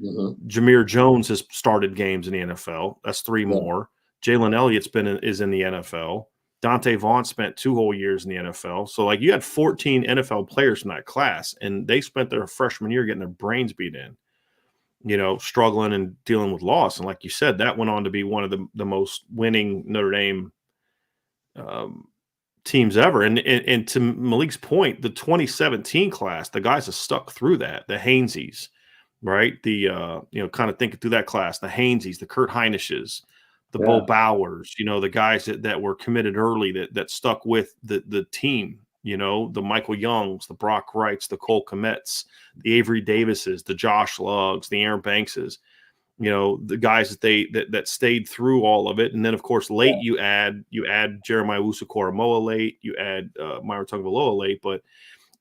Mm-hmm. Jameer Jones has started games in the NFL. That's 3 more. Jalen Elliott's is in the NFL. Dante Vaughn spent 2 whole years in the NFL. So, like, you had 14 NFL players from that class, and they spent their freshman year getting their brains beat in. struggling and dealing with loss. And like you said, that went on to be one of the most winning Notre Dame teams ever. And to Malik's point, the 2017 class, the guys have stuck through that. The Haineses, right? The kind of thinking through that class, the Haineses, the Kurt Heinishes, the Bo Bowers, the guys that were committed early that stuck with the team. The Michael Youngs, the Brock Wrights, the Cole Kmets, the Avery Davises, the Josh Luggs, the Aaron Bankses, the guys that stayed through all of it. And then of course late you add Jeremiah Wusu-Koramoah late, you add Myra Tungvaloa late, but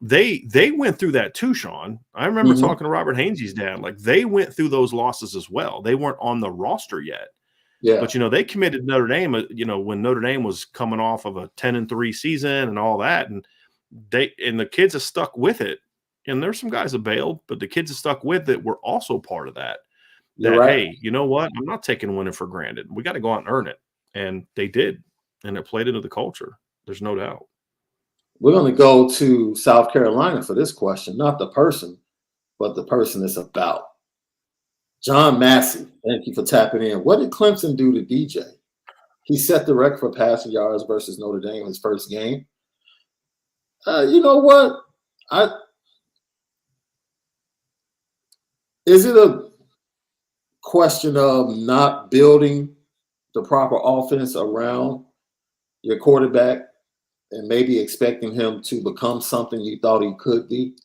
they went through that too, Sean. I remember talking to Robert Hainese's dad, like they went through those losses as well. They weren't on the roster yet. Yeah. But they committed Notre Dame, when Notre Dame was coming off of a 10-3 season and all that, and the kids have stuck with it. And there's some guys that bailed, but the kids that stuck with it were also part of that. Hey, you know what? I'm not taking winning for granted. We got to go out and earn it. And they did. And it played into the culture. There's no doubt. We're going to go to South Carolina for this question. Not the person, but the person it's about. John Massey, thank you for tapping in. What did Clemson do to DJ? He set the record for passing yards versus Notre Dame in his first game. You know what? Is it a question of not building the proper offense around your quarterback and maybe expecting him to become something you thought he could be?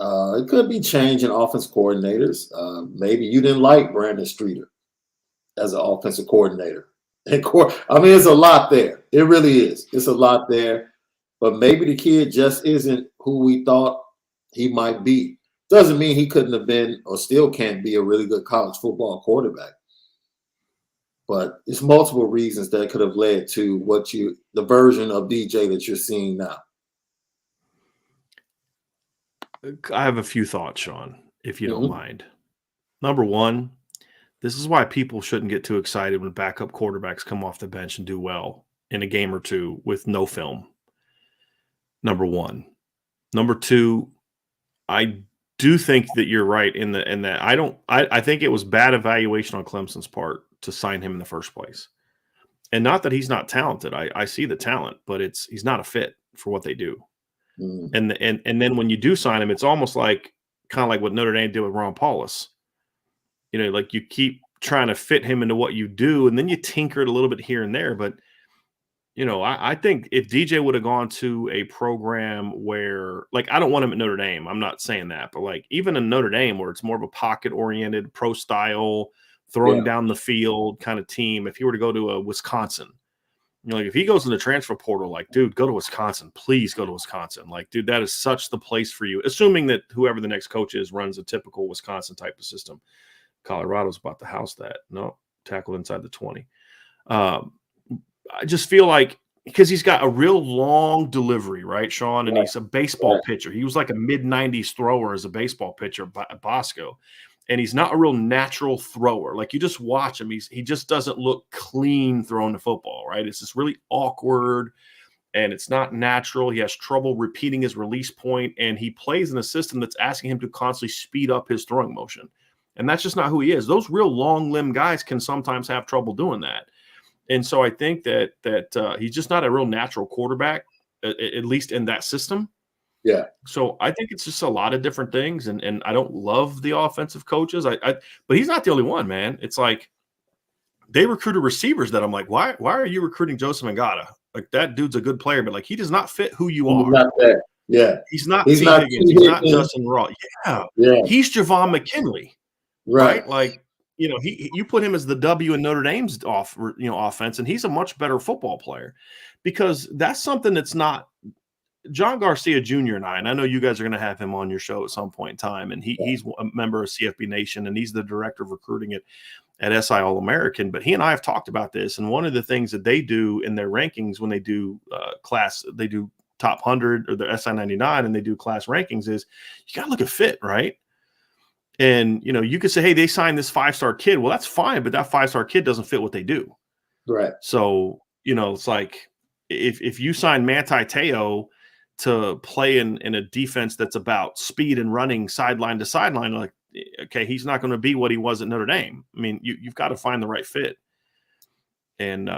It could be changing offense coordinators. Maybe you didn't like Brandon Streeter as an offensive coordinator. It's a lot there. It really is. It's a lot there. But maybe the kid just isn't who we thought he might be. Doesn't mean he couldn't have been or still can't be a really good college football quarterback. But it's multiple reasons that could have led to the version of DJ that you're seeing now. I have a few thoughts, Sean, if you don't mind. Number one, this is why people shouldn't get too excited when backup quarterbacks come off the bench and do well in a game or two with no film. Number one. Number two, I do think that you're right in that I think it was bad evaluation on Clemson's part to sign him in the first place. And not that he's not talented. I see the talent, but he's not a fit for what they do. And then when you do sign him, it's almost like kind of like what Notre Dame did with Ron Paulus. Like you keep trying to fit him into what you do, and then you tinker it a little bit here and there. But I think if DJ would have gone to a program where, like, I don't want him at Notre Dame. I'm not saying that, but like even in Notre Dame where it's more of a pocket-oriented, pro style, throwing down the field kind of team. If he were to go to a Wisconsin. Like if he goes in the transfer portal, like, dude, go to Wisconsin. Please go to Wisconsin. Like, dude, that is such the place for you. Assuming that whoever the next coach is runs a typical Wisconsin type of system. Colorado's about to house that. No, tackle inside the 20. I just feel like because he's got a real long delivery, right, Sean? And he's a baseball pitcher. He was like a mid-90s thrower as a baseball pitcher at Bosco. And he's not a real natural thrower. Like you just watch him, he just doesn't look clean throwing the football, right? It's just really awkward and it's not natural. He has trouble repeating his release point, and he plays in a system that's asking him to constantly speed up his throwing motion. And that's just not who he is. Those real long limb guys can sometimes have trouble doing that. And so I think that he's just not a real natural quarterback, at least in that system. Yeah. So I think it's just a lot of different things, and I don't love the offensive coaches. But he's not the only one, man. It's like they recruited receivers that I'm like, why are you recruiting Joseph Ngata? Like that dude's a good player, but like he does not fit who you are. He's not there. Yeah. He's not T. Higgins. He's not Justin Ross. Yeah. He's Javon McKinley. Right. Like, you put him as the W in Notre Dame's offense, and he's a much better football player because that's something that's not. John Garcia Jr. and I know you guys are going to have him on your show at some point in time, and he's a member of CFB Nation, and he's the director of recruiting at SI All-American. But he and I have talked about this, and one of the things that they do in their rankings when they do they do top 100 or their SI 99, and they do class rankings is you got to look at fit, right? And, you could say, hey, they signed this 5-star kid. Well, that's fine, but that 5-star kid doesn't fit what they do. Right. So, it's like if you sign Manti Te'o to play in a defense that's about speed and running sideline to sideline, like okay, he's not going to be what he was at Notre Dame. I mean, you've got to find the right fit. And,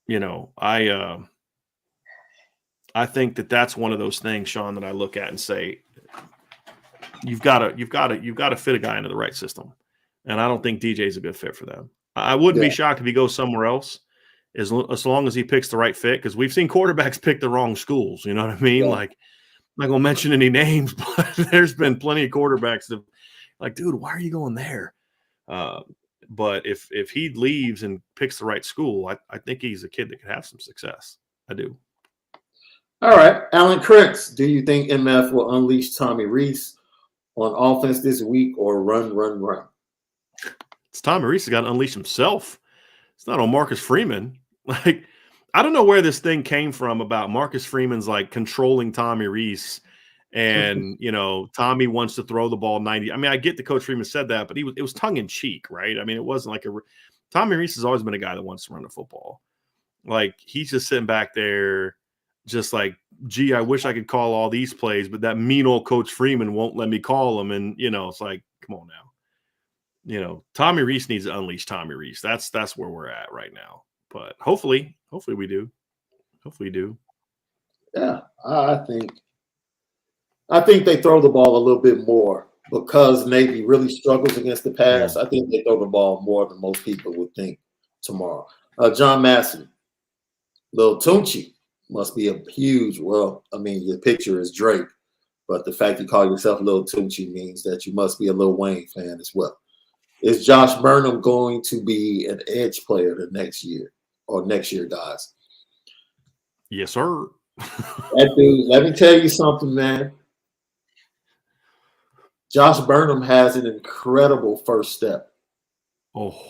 you know, I think that's one of those things, Sean, that I look at and say, you've got to fit a guy into the right system. And I don't think DJ's a good fit for them. I wouldn't be shocked if he goes somewhere else as long as he picks the right fit, because we've seen quarterbacks pick the wrong schools. You know what I mean? Like, I'm not going to mention any names, but there's been plenty of quarterbacks that like, dude, why are you going there? But if he leaves and picks the right school, I think he's a kid that could have some success. I do. All right. Alan Cricks, do you think MF will unleash Tommy Rees on offense this week or run? It's Tommy Rees has got to unleash himself. It's not on Marcus Freeman. Like, I don't know where this thing came from about Marcus Freeman's like controlling Tommy Rees, and you know, Tommy wants to throw the ball 90. I mean, I get that Coach Freeman said that, but it was tongue in cheek, right? I mean, it wasn't like Tommy Rees has always been a guy that wants to run the football. Like, he's just sitting back there, just like, gee, I wish I could call all these plays, but that mean old Coach Freeman won't let me call them. And you know, it's like, come on now. You know, Tommy Rees needs to unleash Tommy Rees. That's where we're at right now. But hopefully we do. Hopefully we do. Yeah, I think they throw the ball a little bit more because Navy really struggles against the pass. I think they throw the ball more than most people would think tomorrow. John Massey, Lil Tunchi must be a huge. Well, I mean, your picture is Drake, but the fact you call yourself Lil Tunchi means that you must be a Lil Wayne fan as well. Is Josh Burnham going to be an edge player the next year or next year, guys? Yes, sir. That dude, let me tell you something, man. Josh Burnham has an incredible first step. Oh,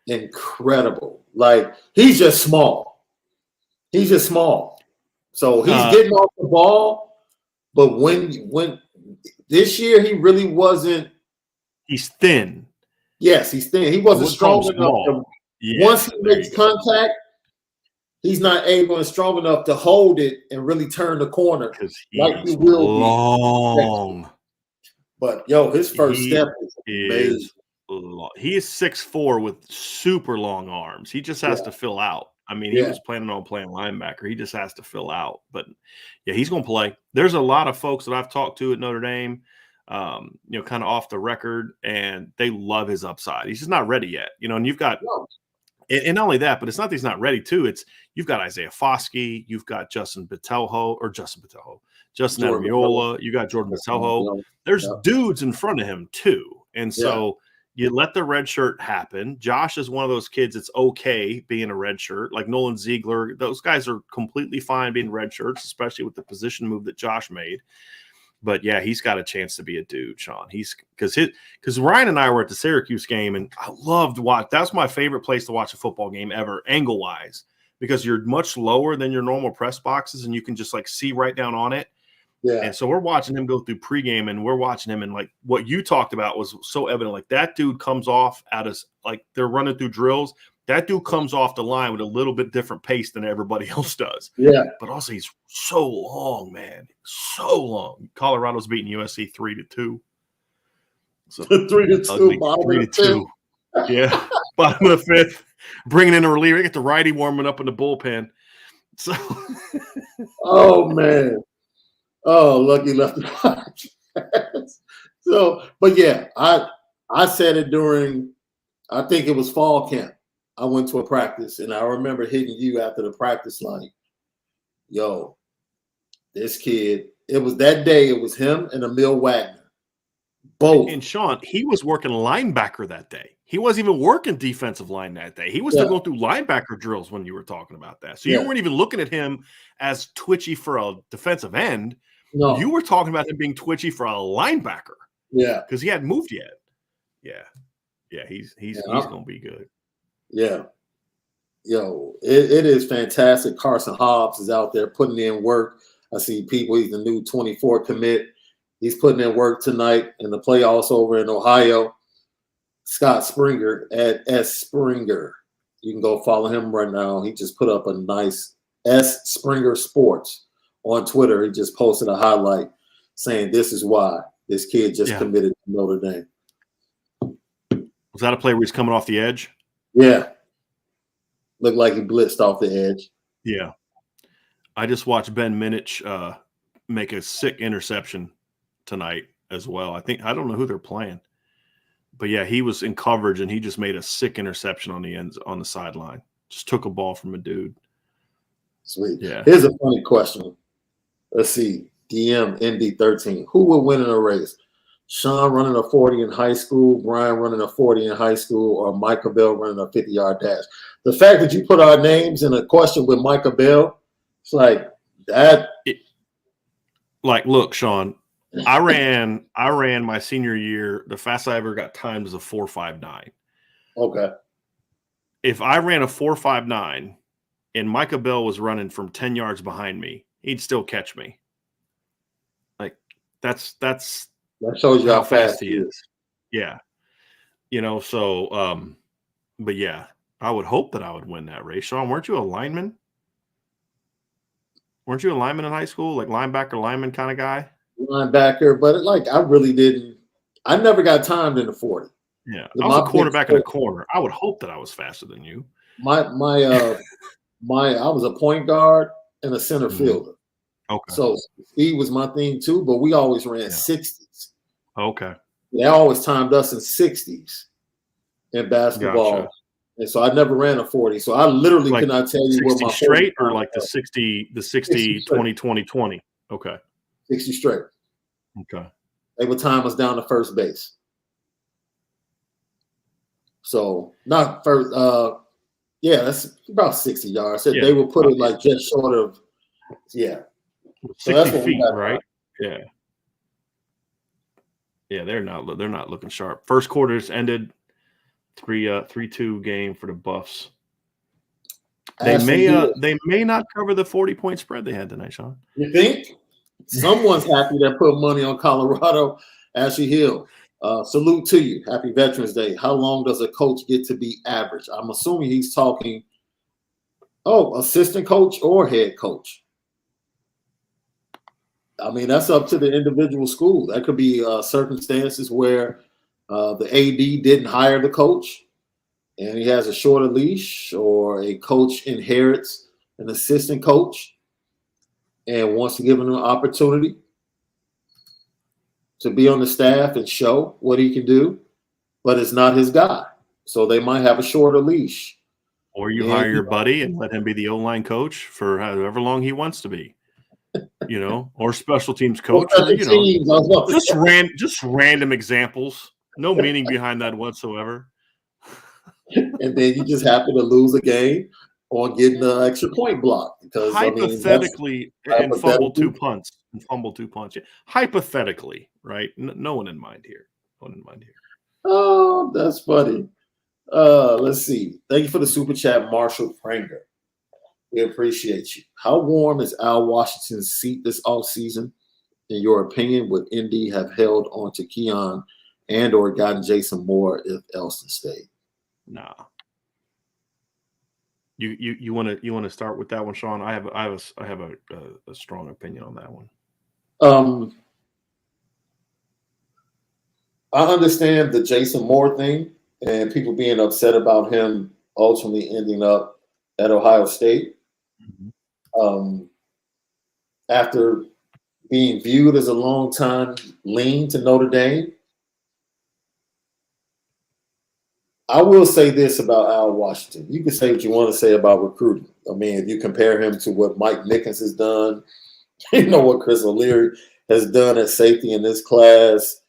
incredible. Like, he's just small. He's just small. So he's getting off the ball. But when this year, he really wasn't. He's thin. Yes, he's thin. He wasn't strong enough. Once he makes contact, he's not able and strong enough to hold it and really turn the corner like he will long. But yo, his first step is amazing. He is 6'4" with super long arms. He just has to fill out. I mean, he was planning on playing linebacker. He just has to fill out. But yeah, he's going to play. There's a lot of folks that I've talked to at Notre Dame, you know, kind of off the record, and they love his upside. He's just not ready yet, you know. And you've got, and not only that, but it's not that he's not ready too. It's you've got Isaiah Foskey, you've got Justin Amiola, you got Jordan Botelho. There's dudes in front of him too, and so you let the red shirt happen. Josh is one of those kids that's okay being a red shirt, like Nolan Ziegler. Those guys are completely fine being red shirts, especially with the position move that Josh made. But yeah, he's got a chance to be a dude, Sean. He's because Ryan and I were at the Syracuse game, and I loved watch. That's my favorite place to watch a football game ever, angle wise, because you're much lower than your normal press boxes, and you can just like see right down on it. Yeah. And so we're watching him go through pregame, and we're watching him, and like what you talked about was so evident. Like that dude comes off at us, like they're running through drills. That dude comes off the line with a little bit different pace than everybody else does. Yeah. But also he's so long, man. So long. Colorado's beating USC 3-2. So 3-2, bottom 3-2. Yeah. Bottom of the fifth. Bringing in a reliever. Get the righty warming up in the bullpen. So oh man. Oh, lucky Lefty. So, but yeah, I said it during, I think it was fall camp. I went to a practice, and I remember hitting you after the practice like, yo, this kid, it was that day, it was him and Emil Wagner. Both. And Sean, he was working linebacker that day. He wasn't even working defensive line that day. He was still going through linebacker drills when you were talking about that. So you weren't even looking at him as twitchy for a defensive end. No. You were talking about him being twitchy for a linebacker. Yeah. Because he hadn't moved yet. Yeah. Yeah, he's going to be good. Yeah. Yo, it is fantastic. Carson Hobbs is out there putting in work. I see people, he's the new 24 commit. He's putting in work tonight in the playoffs over in Ohio. Scott Springer at S. Springer. You can go follow him right now. He just put up a nice S. Springer Sports on Twitter. He just posted a highlight saying this is why. This kid just committed to Notre Dame. Was that a play where he's coming off the edge? Yeah. Looked like he blitzed off the edge. Yeah. I just watched Ben Minich make a sick interception tonight as well. I don't know who they're playing. But yeah, he was in coverage and he just made a sick interception on the sideline. Just took a ball from a dude. Sweet. Yeah. Here's a funny question. Let's see. DM ND13. Who would win in a race? Sean running a 40 in high school, Bryan running a 40 in high school, or Michael Bell running a 50-yard dash? The fact that you put our names in a question with Michael Bell, it's like that. Look, Sean, I ran my senior year. The fastest I ever got timed was a 4.59. Okay. If I ran a 4.59 and Michael Bell was running from 10 yards behind me, he'd still catch me. Like that shows you how fast he is. Yeah. But yeah, I would hope that I would win that race. Sean, weren't you a lineman? Weren't you a lineman in high school? Like linebacker, lineman kind of guy? Linebacker, but I really didn't. I never got timed in the 40. Yeah. I was a quarterback in the corner. I would hope that I was faster than you. I was a point guard and a center fielder. Okay. So speed was my thing too, but we always ran 60s. Okay. They always timed us in 60s in basketball. Gotcha. And so I never ran a 40. So I literally could not tell you what my straight or like the 60 20 20 20. Okay. 60 straight. Okay. They would time us down to first base. So not first that's about 60 yards. So they would put it like just short of 60 feet, right? Yeah. Yeah, they're not looking sharp. First quarter's ended 3-2 game for the Buffs. They may not cover the 40-point spread they had tonight, Sean. You think? Someone's happy that put money on Colorado. Ashley Hill, salute to you. Happy Veterans Day. How long does a coach get to be average? I'm assuming he's talking, assistant coach or head coach. I mean, that's up to the individual school. That could be circumstances where the AD didn't hire the coach and he has a shorter leash, or a coach inherits an assistant coach and wants to give him an opportunity to be on the staff and show what he can do, but it's not his guy. So they might have a shorter leash. Or you hire your buddy and let him be the O-line coach for however long he wants to be. Or special teams coach, just random examples. No meaning behind that whatsoever. And then you just happen to lose a game on getting the extra point block because hypothetically, and fumble two punts. Yeah. Hypothetically, right? No one in mind here. Oh, that's funny. Let's see. Thank you for the super chat, Marshall Pranger. We appreciate you. How warm is Al Washington's seat this offseason? In your opinion, would Indy have held on to Keon and or gotten Jason Moore if Elston stayed? Nah. You want to start with that one, Sean? I have a strong opinion on that one. I understand the Jason Moore thing and people being upset about him ultimately ending up at Ohio State. After being viewed as a long time lean to Notre Dame. I will say this about Al Washington. You can say what you want to say about recruiting. I mean, if you compare him to what Mike Nickens has done, what Chris O'Leary has done at safety in this class,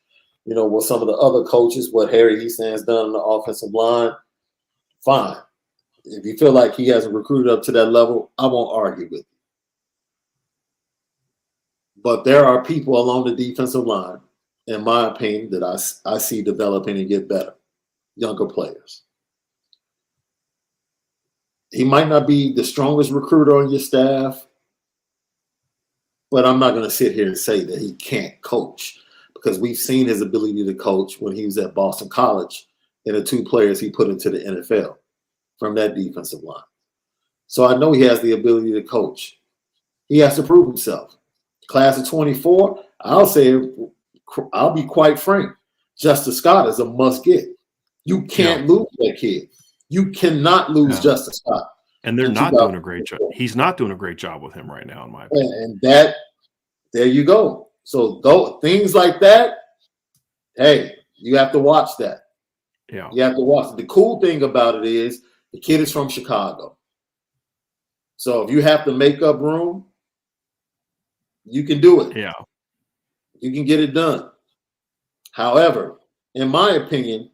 what some of the other coaches, what Harry Easton has done on the offensive line, fine. If you feel like he hasn't recruited up to that level, I won't argue with you. But there are people along the defensive line, in my opinion, that I see developing and get better. Younger players. He might not be the strongest recruiter on your staff, but I'm not going to sit here and say that he can't coach because we've seen his ability to coach when he was at Boston College and the two players he put into the NFL from that defensive line. So I know he has the ability to coach. He has to prove himself. Class of 24, I'll say I'll be quite frank. Justice Scott is a must get. You can't lose that kid. You cannot lose Justice Scott. And they're not doing a great job. He's not doing a great job with him right now, in my opinion. And there you go. So things like that, hey, you have to watch that. Yeah. You have to watch it. The cool thing about it is the kid is from Chicago. So if you have to make up room, you can do it. Yeah. You can get it done. However, in my opinion,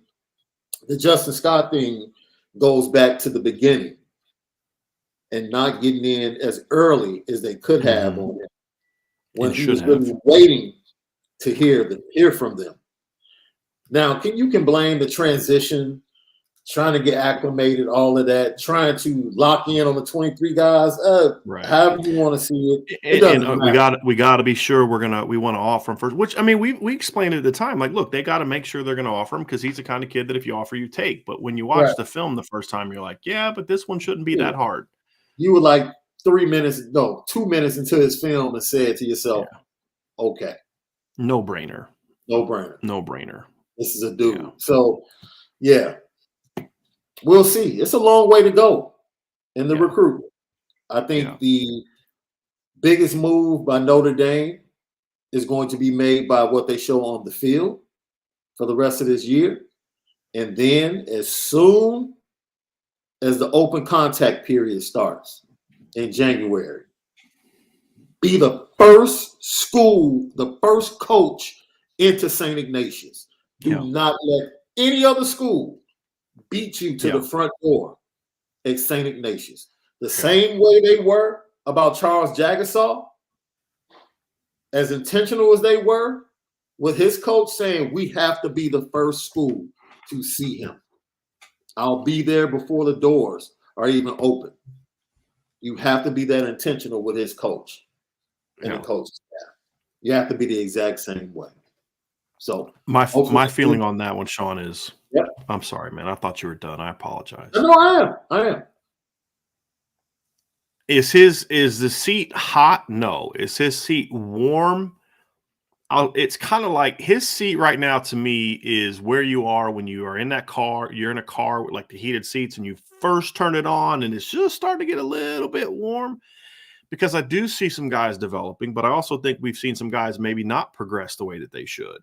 the Justin Scott thing goes back to the beginning and not getting in as early as they could have on him when he was really waiting to hear from them. Now, you can blame the transition, trying to get acclimated, all of that, trying to lock in on the 23 guys, however you want to see it. We got to be sure we want to offer him first. Which, I mean, we explained it at the time. Like, look, they got to make sure they're going to offer him because he's the kind of kid that if you offer, you take. But when you watch the film the first time, you're like, yeah, but this one shouldn't be that hard. You were like 2 minutes into his film and said to yourself, okay. No brainer. This is a dude. Yeah. So, yeah, we'll see. It's a long way to go in the recruit. I think the biggest move by Notre Dame is going to be made by what they show on the field for the rest of this year. And then as soon as the open contact period starts in January, be the first school, the first coach into St. Ignatius. Do not let any other school beat you to the front door at St. Ignatius. The same way they were about Charles Jagasaw, as intentional as they were with his coach saying, we have to be the first school to see him. I'll be there before the doors are even open. You have to be that intentional with his coach and the coaching staff. You have to be the exact same way. So my feeling on that one, Sean, is I'm sorry, man. I thought you were done. I apologize. No, I am. Is the seat hot? No. Is his seat warm? It's kind of like his seat right now to me is where you are when you are in that car. You're in a car with like the heated seats and you first turn it on and it's just starting to get a little bit warm. Because I do see some guys developing, but I also think we've seen some guys maybe not progress the way that they should.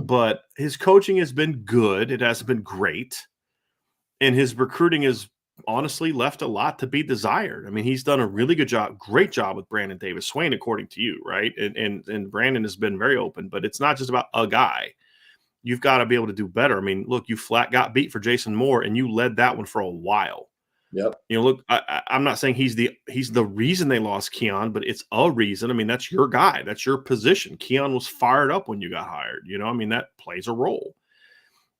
But his coaching has been good. It hasn't been great. And his recruiting has honestly left a lot to be desired. I mean, he's done a really good job, great job with Brandon Davis Swain, according to you, right? And Brandon has been very open, but it's not just about a guy. You've got to be able to do better. I mean, look, you flat got beat for Jason Moore, and you led that one for a while. Yep. You know, look, I'm not saying he's the reason they lost Keon, but it's a reason. I mean, that's your guy. That's your position. Keon was fired up when you got hired. You know, I mean, that plays a role.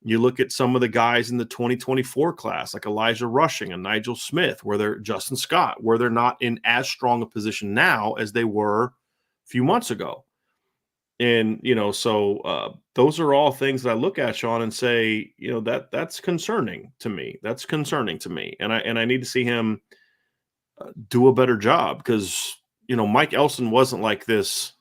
You look at some of the guys in the 2024 class, like Elijah Rushing and Nigel Smith, Justin Scott, where they're not in as strong a position now as they were a few months ago. And, you know, so those are all things that I look at, Sean, and say, you know, that's concerning to me. That's concerning to me. And I need to see him do a better job because, you know, Mike Elson wasn't like this.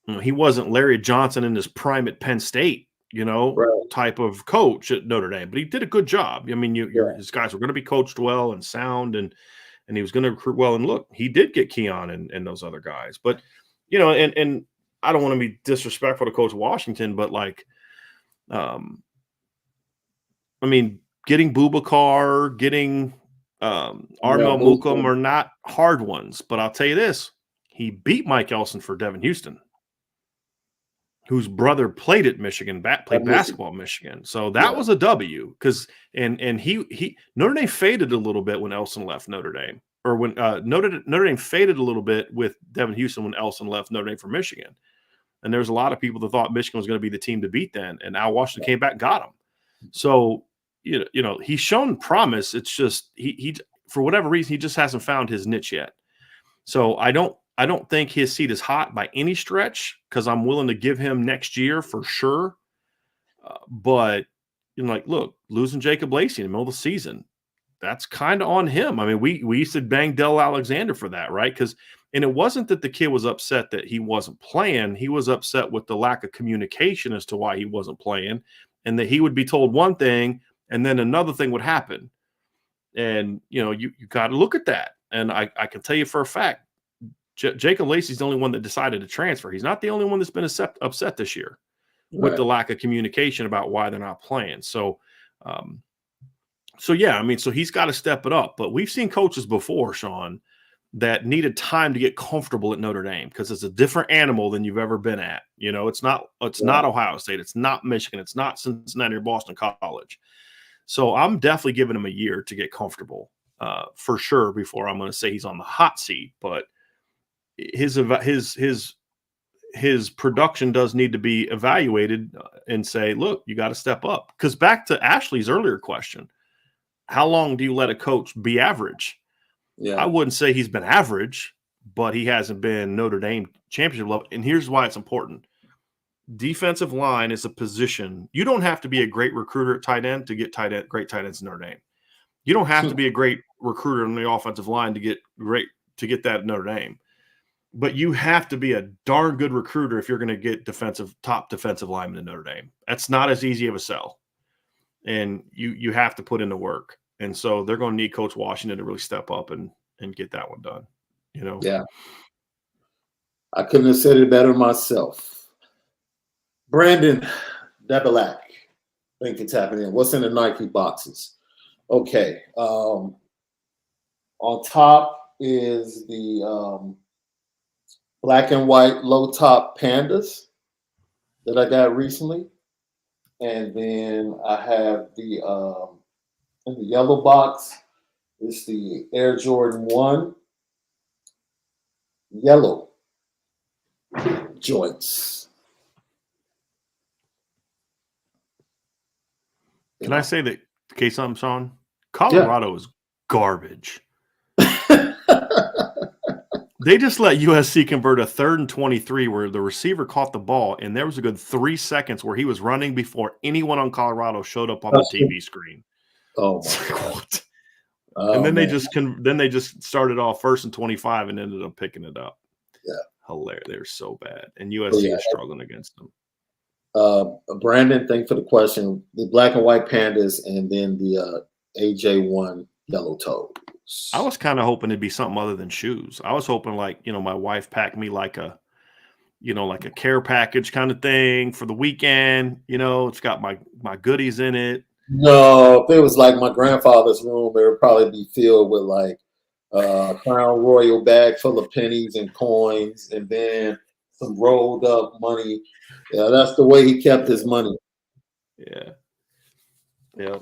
You know, he wasn't Larry Johnson in his prime at Penn State, you know, type of coach at Notre Dame, but he did a good job. I mean, his guys were going to be coached well and sound, and he was going to recruit well. And look, he did get Keon and those other guys, but, you know, and I don't want to be disrespectful to Coach Washington, but like, I mean, getting Boubacar, getting Armel Mukum are not hard ones, but I'll tell you this: he beat Mike Elson for Devin Houston, whose brother played at Michigan, played basketball at Michigan. So that was a W because and he Notre Dame faded a little bit when Elson left Notre Dame, or when Notre Dame faded a little bit with Devin Houston when Elson left Notre Dame for Michigan. And there's a lot of people that thought Michigan was going to be the team to beat then, and now Washington came back and got him. So you know he's shown promise. It's just he for whatever reason he just hasn't found his niche yet. So I don't think his seat is hot by any stretch because I'm willing to give him next year for sure. But you know, like, look, losing Jacob Lacey in the middle of the season, that's kind of on him. I mean, we used to bang Dell Alexander for that, right? Because And it wasn't that the kid was upset that he wasn't playing. He was upset with the lack of communication as to why he wasn't playing, and that he would be told one thing and then another thing would happen. And, you got to look at that. And I can tell you for a fact, Jacob Lacey's the only one that decided to transfer. He's not the only one that's been upset this year with the lack of communication about why they're not playing. So, yeah, I mean, so he's got to step it up. But we've seen coaches before, Sean, that needed time to get comfortable at Notre Dame because it's a different animal than you've ever been at. It's not Ohio State. It's not Michigan. It's not Cincinnati or Boston College. So I'm definitely giving him a year to get comfortable for sure before I'm going to say he's on the hot seat. But his production does need to be evaluated and say, look, you got to step up. Because back to Ashley's earlier question, how long do you let a coach be average? Yeah. I wouldn't say he's been average, but he hasn't been Notre Dame championship level. And here's why it's important. Defensive line is a position. You don't have to be a great recruiter at tight end to get great tight ends in Notre Dame. You don't have to be a great recruiter on the offensive line to get that at Notre Dame. But you have to be a darn good recruiter if you're going to get top defensive linemen in Notre Dame. That's not as easy of a sell. And you have to put in the work. And so they're going to need Coach Washington to really step up and get that one done. Yeah. I couldn't have said it better myself. Brandon Debelak, thank you for tapping in. What's in the Nike boxes? Okay. On top is the black and white low top pandas that I got recently. And then I have in the yellow box is the Air Jordan 1 yellow joints. Can I say that, okay, something, Sean? Colorado is garbage. They just let USC convert a 3rd and 23 where the receiver caught the ball, and there was a good 3 seconds where he was running before anyone on Colorado showed up on the TV screen. Oh my God! And then they just started off 1st and 25 and ended up picking it up. Yeah, hilarious. They're so bad, and USC is struggling against them. Brandon, thank you for the question. The black and white pandas, and then the AJ1 yellow toes. I was kind of hoping it'd be something other than shoes. I was hoping my wife packed me like a care package kind of thing for the weekend. It's got my goodies in it. No, if it was like my grandfather's room, it would probably be filled with like Crown Royal bag full of pennies and coins, and then some rolled up money. Yeah, that's the way he kept his money. Yeah.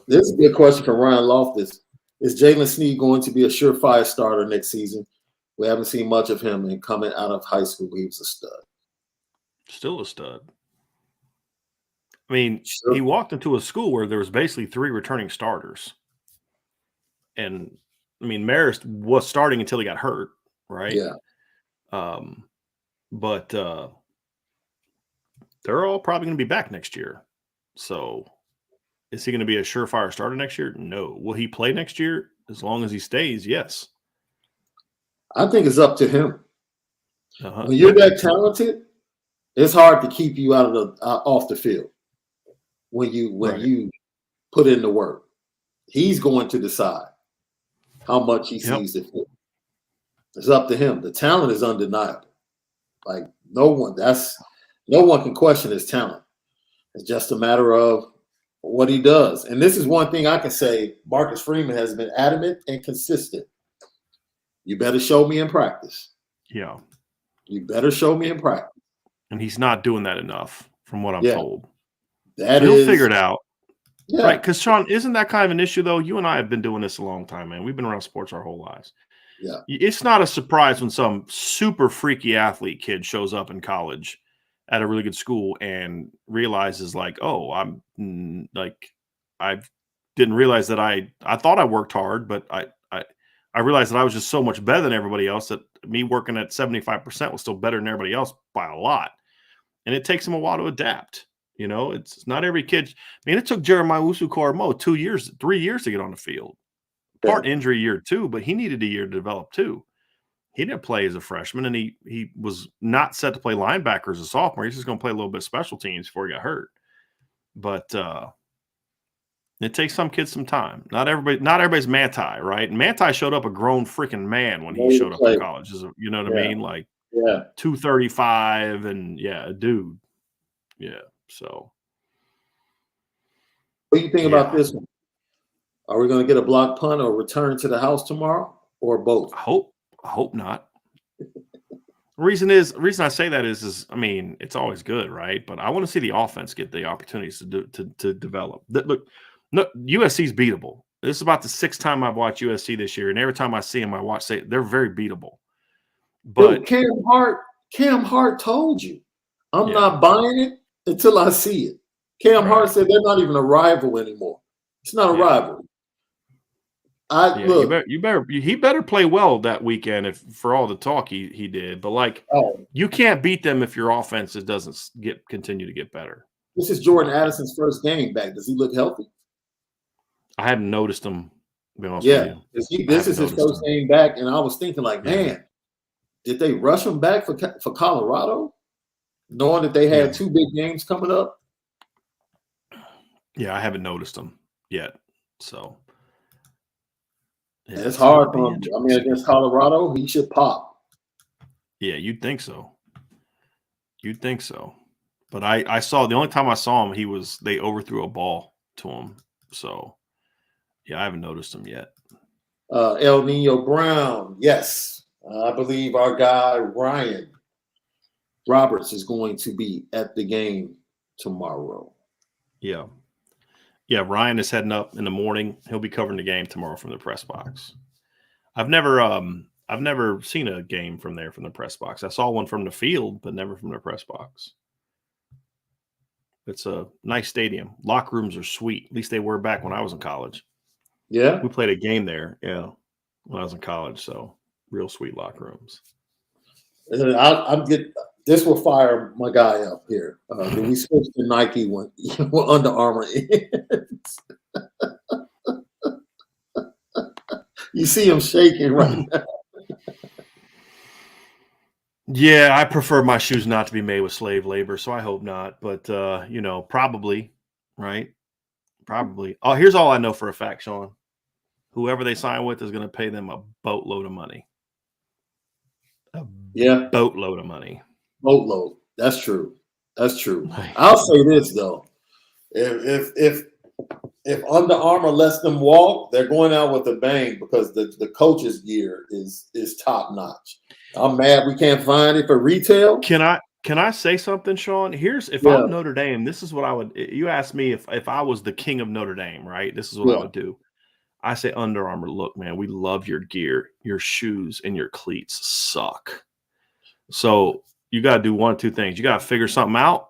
This is a good question from Ryan Loftus. Is Jalen Sneed going to be a surefire starter next season? We haven't seen much of him, and coming out of high school, he was a stud. Still a stud. I mean, He walked into a school where there was basically 3 returning starters. And, I mean, Marist was starting until he got hurt, right? Yeah. But they're all probably going to be back next year. So is he going to be a surefire starter next year? No. Will he play next year? As long as he stays, yes. I think it's up to him. When you're that talented, it's hard to keep you off the field when you put in the work. He's going to decide how much he sees the field. It's up to him. The talent is undeniable. Like no one can question his talent. It's just a matter of what he does. And this is one thing I can say. Marcus Freeman has been adamant and consistent. You better show me in practice. Yeah. You better show me in practice. And he's not doing that enough from what I'm told. He'll figure it out. Yeah. Right. Because, Sean, isn't that kind of an issue, though? You and I have been doing this a long time, man. We've been around sports our whole lives. Yeah. It's not a surprise when some super freaky athlete kid shows up in college at a really good school and realizes I didn't realize that I thought I worked hard, but I realized that I was just so much better than everybody else that me working at 75% was still better than everybody else by a lot. And it takes them a while to adapt. It's not every kid. I mean, it took Jeremiah Usu-Koromo 3 years to get on the field. Part injury year 2, but he needed a year to develop too. he didn't play as a freshman, and he was not set to play linebacker as a sophomore. He's just going to play a little bit of special teams before he got hurt. But it takes some kids some time. Not everybody's Manti, right? And Manti showed up a grown freaking man when he showed up in college. You know what I mean? Like 235 and a dude. Yeah. So what do you think about this one? Are we going to get a block punt or return to the house tomorrow, or both? I hope not. The reason I say that is I mean, it's always good, right? But I want to see the offense get the opportunities to develop. Look, USC's beatable. This is about the 6th time I've watched USC this year, and every time I see them, they're very beatable. But dude, Cam Hart told you, I'm not buying it until I see it. Cam Hart said they're not even a rival anymore. It's not a rivalry. He better play well that weekend for all the talk he did. But like, you can't beat them if your offense doesn't continue to get better. This is Jordan Addison's first game back. Does he look healthy? I hadn't noticed him. To be honest with you. This is his first game back, and I was thinking, like, man, did they rush him back for Colorado, knowing that they had 2 big games coming up? Yeah, I haven't noticed him yet. So it's hard for him. I mean, against Colorado, he should pop. Yeah, you'd think so. But I saw the only time I saw him, they overthrew a ball to him. So I haven't noticed him yet. El Nino Brown, yes. I believe our guy Ryan Roberts is going to be at the game tomorrow. Yeah. Yeah, Ryan is heading up in the morning. He'll be covering the game tomorrow from the press box. I've never seen a game from there from the press box. I saw one from the field, but never from the press box. It's a nice stadium. Locker rooms are sweet. At least they were back when I was in college. Yeah. We played a game there, when I was in college. So real sweet locker rooms. This will fire my guy up here. Do we switch to Nike when Under Armour ends? You see him shaking right now. Yeah, I prefer my shoes not to be made with slave labor, so I hope not. But probably, right? Probably. Oh, here's all I know for a fact, Sean. Whoever they sign with is going to pay them a boatload of money. Boatload of money. Boatload. That's true. I'll say this though. If Under Armour lets them walk, they're going out with a bang because the coach's gear is top notch. I'm mad we can't find it for retail. Can I say something, Sean? If I'm Notre Dame, this is what I would. You asked me if I was the king of Notre Dame, right? This is what I would do. I say, Under Armour, look, man, we love your gear. Your shoes and your cleats suck. So you got to do one of 2 things. You got to figure something out,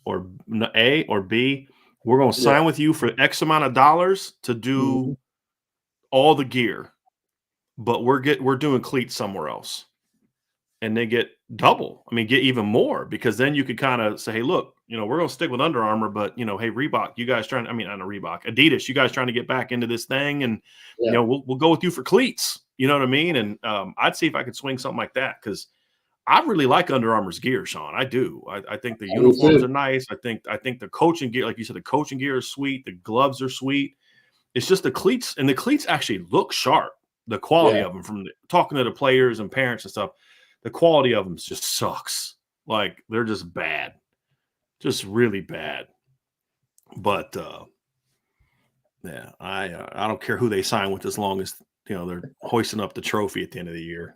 or A, or B. We're going to sign with you for X amount of dollars to do all the gear, but we're doing cleats somewhere else, and they get double. I mean, get even more, because then you could kind of say, hey, look, we're going to stick with Under Armour, but hey, Reebok, you guys not Reebok, Adidas, you guys trying to get back into this thing, and we'll go with you for cleats. You know what I mean? And I'd see if I could swing something like that, because I really like Under Armour's gear, Sean. I do. I think the uniforms are nice. I think the coaching gear, like you said, the coaching gear is sweet. The gloves are sweet. It's just the cleats, and the cleats actually look sharp. The quality of them, from talking to the players and parents and stuff, the quality of them just sucks. Like, they're just bad, just really bad. But I don't care who they sign with, as long as they're hoisting up the trophy at the end of the year.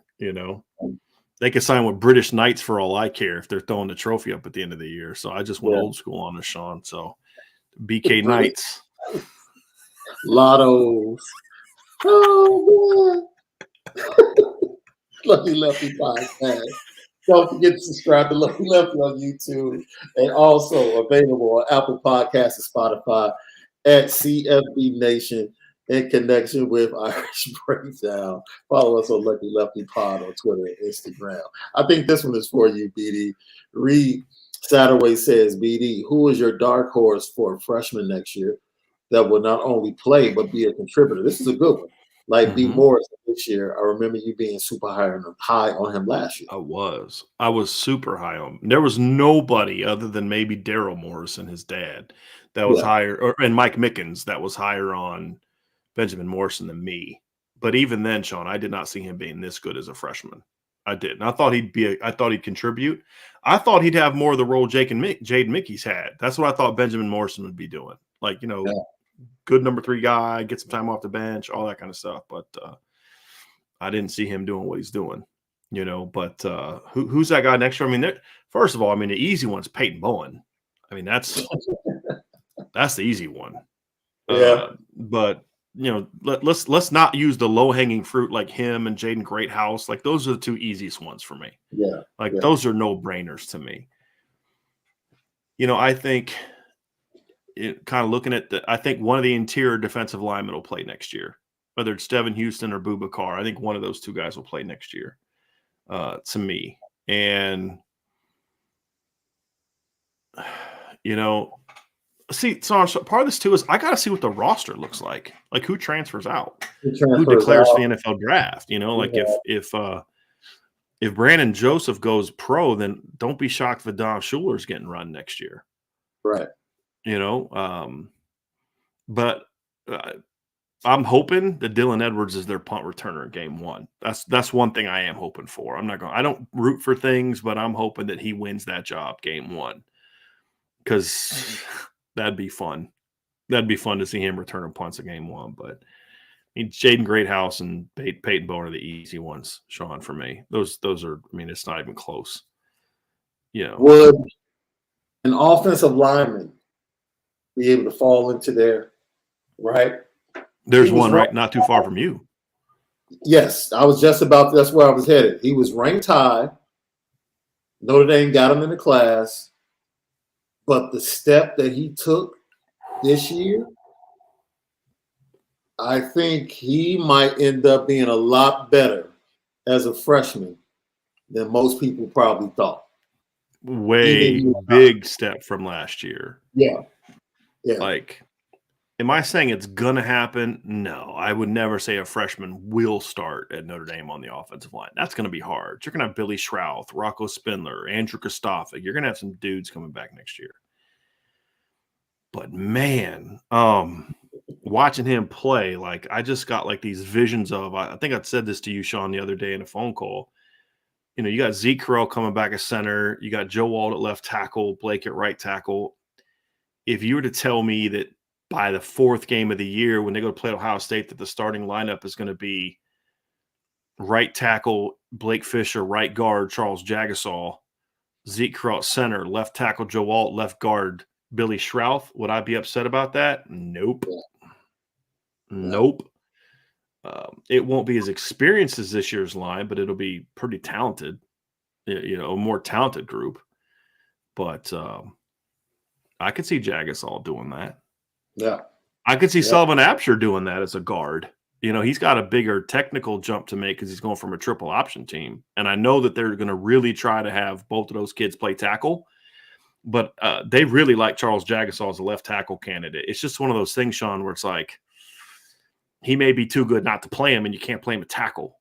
They could sign with British Knights for all I care if they're throwing the trophy up at the end of the year. So I just went old school on this, Sean. So BK Knights. Lottos. Oh, man. Lucky Lefty podcast. Don't forget to subscribe to Lucky Lefty on YouTube, and also available on Apple Podcasts and Spotify at CFB Nation, in connection with Irish Breakdown. Follow us on Lucky Lefty Pod on Twitter and Instagram. I think this one is for you, BD. Reed Satterway says, BD, who is your dark horse for a freshman next year that will not only play but be a contributor? This is a good one. Like B. Morris, this year. I remember you being super high on him last year. I was super high on him. There was nobody other than maybe Daryl Morrison, his dad, that was Yeah, higher, and Mike Mickens that was higher on Benjamin Morrison than me. But even then, Sean, I did not see him being this good as a freshman. I didn't. I thought I thought he'd contribute. I thought he'd have more of the role Jaden Mickey's had. That's what I thought Benjamin Morrison would be doing. Like, yeah. good number 3 guy, get some time off the bench, all that kind of stuff. But I didn't see him doing what he's doing, But who's that guy next year? I mean, first of all, the easy one's Peyton Bowen. I mean, that's the easy one. Yeah. But let's not use the low hanging fruit like him and Jaden Greathouse. Like, those are the 2 easiest ones for me. Yeah. Like, Yeah. those are no brainers to me. I think kind of looking at I think one of the interior defensive linemen will play next year, whether it's Devin Houston or Boubacar. I think one of those 2 guys will play next year, to me. And, see, so part of this too is I got to see what the roster looks like who transfers out, who declares for the NFL draft. Like, if Brandon Joseph goes pro, then don't be shocked if Don Schuler's getting run next year. Right. But I'm hoping that Dylan Edwards is their punt returner in game 1. That's one thing I am hoping for. I don't root for things, but I'm hoping that he wins that job game 1, because that'd be fun. That'd be fun to see him return punts in game 1. But Jaden Greathouse and Peyton Bowen are the easy ones, Sean, for me. Those are. It's not even close. Would an offensive lineman be able to fall into there? Right. There's one right not too far from you. Yes, I was just about. That's where I was headed. He was ranked high. Notre Dame got him in the class, but the step that he took this year, I think he might end up being a lot better as a freshman than most people probably thought. Way big step from last year. Yeah. Yeah. Like, am I saying it's going to happen? No, I would never say a freshman will start at Notre Dame on the offensive line. That's going to be hard. You're going to have Billy Schrouth, Rocco Spindler, Andrew Kostovic. You're going to have some dudes coming back next year. But, man, watching him play, like, I just got like these visions of, I think I said this to you, Sean, the other day in a phone call. You got Zeke Correll coming back at center. You got Joe Wald at left tackle, Blake at right tackle. If you were to tell me that by the 4th game of the year, when they go to play Ohio State, that the starting lineup is going to be right tackle Blake Fisher, right guard Charles Jagasaw, Zeke Correll at center, left tackle Joe Walt, left guard Billy Schrouth, would I be upset about that? Nope. Nope. It won't be as experienced as this year's line, but it'll be pretty talented, a more talented group. But I could see Jagasaw doing that. Yeah. I could see Sullivan Absher doing that as a guard. He's got a bigger technical jump to make because he's going from a triple option team. And I know that they're going to really try to have both of those kids play tackle. But they really like Charles Jagasaw as a left tackle candidate. It's just one of those things, Sean, where it's like, he may be too good not to play him, and you can't play him at tackle,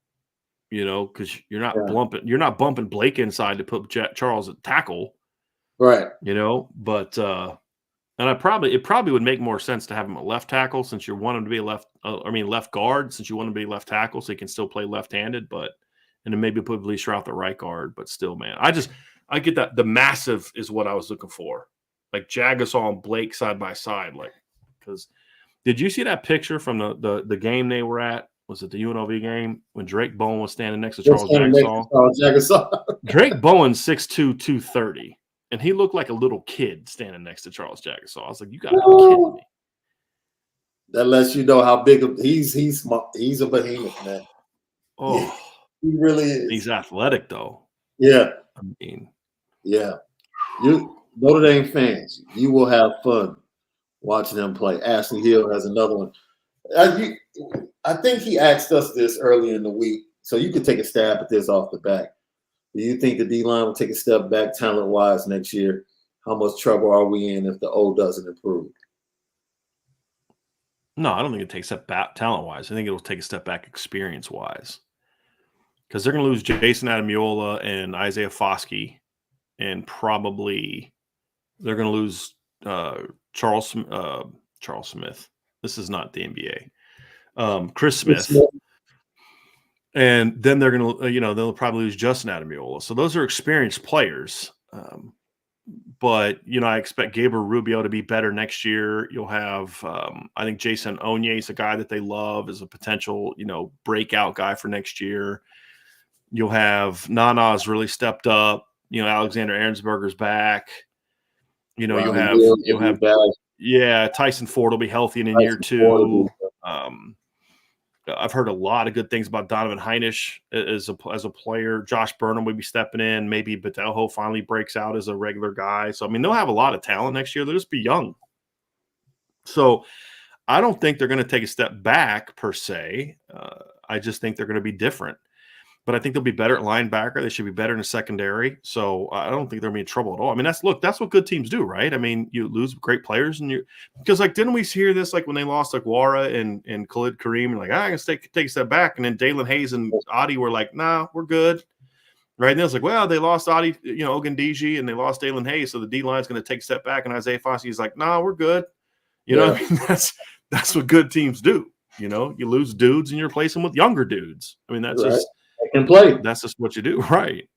because you're not bumping Blake inside to put Charles at tackle, right? But and it probably would make more sense to have him at left tackle since you want him to be left guard since you want him to be left tackle so he can still play left-handed, and then maybe put Lee Schrouth at right guard. But still, man, I get that the massive is what I was looking for, like Jagasaw and Blake side by side, like because. Did you see that picture from the game they were at? Was it the UNLV game when Drake Bowen was standing next to Charles Jagasaw? Drake Bowen 6'2", 230, and he looked like a little kid standing next to Charles Jagasaw. I was like, you got to be kidding me. That lets you know how big he's a behemoth, man. Oh, he really is. He's athletic though. Yeah. Yeah. You Notre Dame fans, you will have fun watching them play. Ashley Hill has another one. I think he asked us this early in the week, so you could take a stab at this off the back. Do you think the D-line will take a step back talent-wise next year? How much trouble are we in if the O doesn't improve? No, I don't think it takes a step back talent-wise. I think it'll take a step back experience-wise because they're going to lose Jason Adamiola and Isaiah Foskey, and probably they're going to lose Charles Smith. This is not the NBA. Chris Smith. And then they're going to, they'll probably lose Justin Adamiola. So those are experienced players. But, I expect Gabriel Rubio to be better next year. You'll have, I think Jason Onye is a guy that they love as a potential, breakout guy for next year. You'll have Nana's really stepped up. Alexander Ahrensberger's back. You'll have Tyson Ford will be healthy in year 2. I've heard a lot of good things about Donovan Heinisch as a player. Josh Burnham would be stepping in. Maybe Badelho finally breaks out as a regular guy. So, they'll have a lot of talent next year. They'll just be young. So I don't think they're going to take a step back per se. I just think they're going to be different. But I think they'll be better at linebacker. They should be better in the secondary. So I don't think they'll be in trouble at all. That's what good teams do, right? You lose great players because didn't we hear this when they lost Wara and Khalid Kareem and I'm going to take a step back, and then Dalen Hayes and Adi were like, nah, we're good. Right. And it was well, they lost Adi, Ogundiji, and they lost Dalen Hayes. So the D line is going to take a step back, and Isaiah Foskey is like, nah, we're good. That's what good teams do. You lose dudes and you replace them with younger dudes. That's right. just Can play. That's just what you do. Right.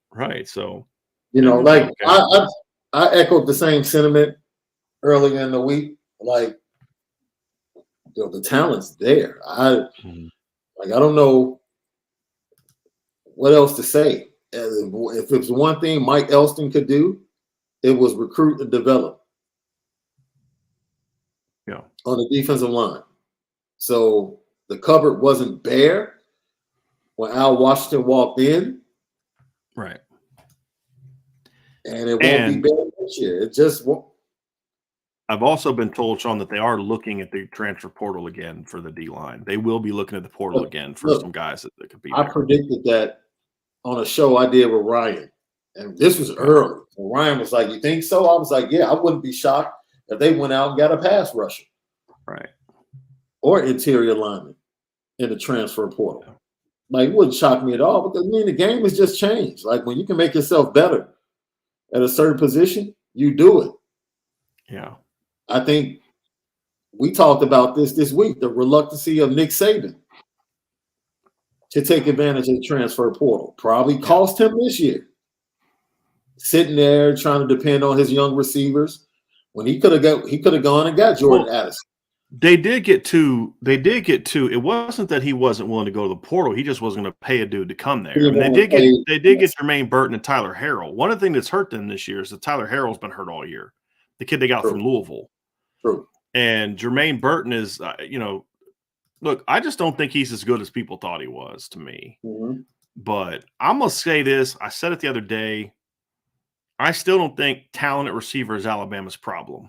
So, I echoed the same sentiment earlier in the week. The talent's there. I don't know what else to say. If it's one thing Mike Elston could do, it was recruit and develop. Yeah. On the defensive line. So the cupboard wasn't bare when Al Washington walked in. Right. And it won't be bad this year. It just won't. I've also been told, Sean, that they are looking at the transfer portal again for the D-line. They will be looking at the portal again for some guys that could be there. I predicted that on a show I did with Ryan. And this was early. And Ryan was like, you think so? I was like, yeah, I wouldn't be shocked if they went out and got a pass rusher. Right. Or interior lineman in the transfer portal. It wouldn't shock me at all because the game has just changed. When you can make yourself better at a certain position, you do it. Yeah. I think we talked about this week, the reluctancy of Nick Saban to take advantage of the transfer portal. Probably cost him this year. Sitting there trying to depend on his young receivers when he could have gone and got Jordan Addison. They did get two. It wasn't that he wasn't willing to go to the portal. He just wasn't going to pay a dude to come there. They did get Jermaine Burton and Tyler Harrell. One of the things that's hurt them this year is that Tyler Harrell's been hurt all year. The kid they got from Louisville. True. And Jermaine Burton is, look, I just don't think he's as good as people thought he was to me. Mm-hmm. But I'm going to say this. I said it the other day. I still don't think talent at receiver is Alabama's problem.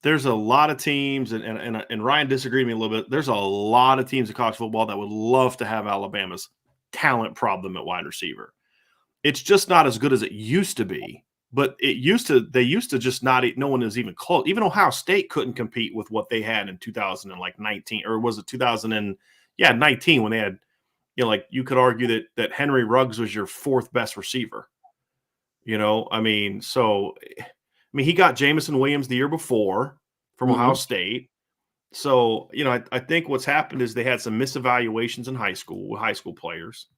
There's a lot of teams, and Ryan disagreed with me a little bit. There's a lot of teams in college football that would love to have Alabama's talent problem at wide receiver. It's just not as good as it used to be. But they used to just not. No one was even close. Even Ohio State couldn't compete with what they had in 2019, or was it 2019 when they had, you could argue that Henry Ruggs was your fourth best receiver. He got Jamison Williams the year before from Ohio State. So, I think what's happened is they had some misevaluations in high school with high school players.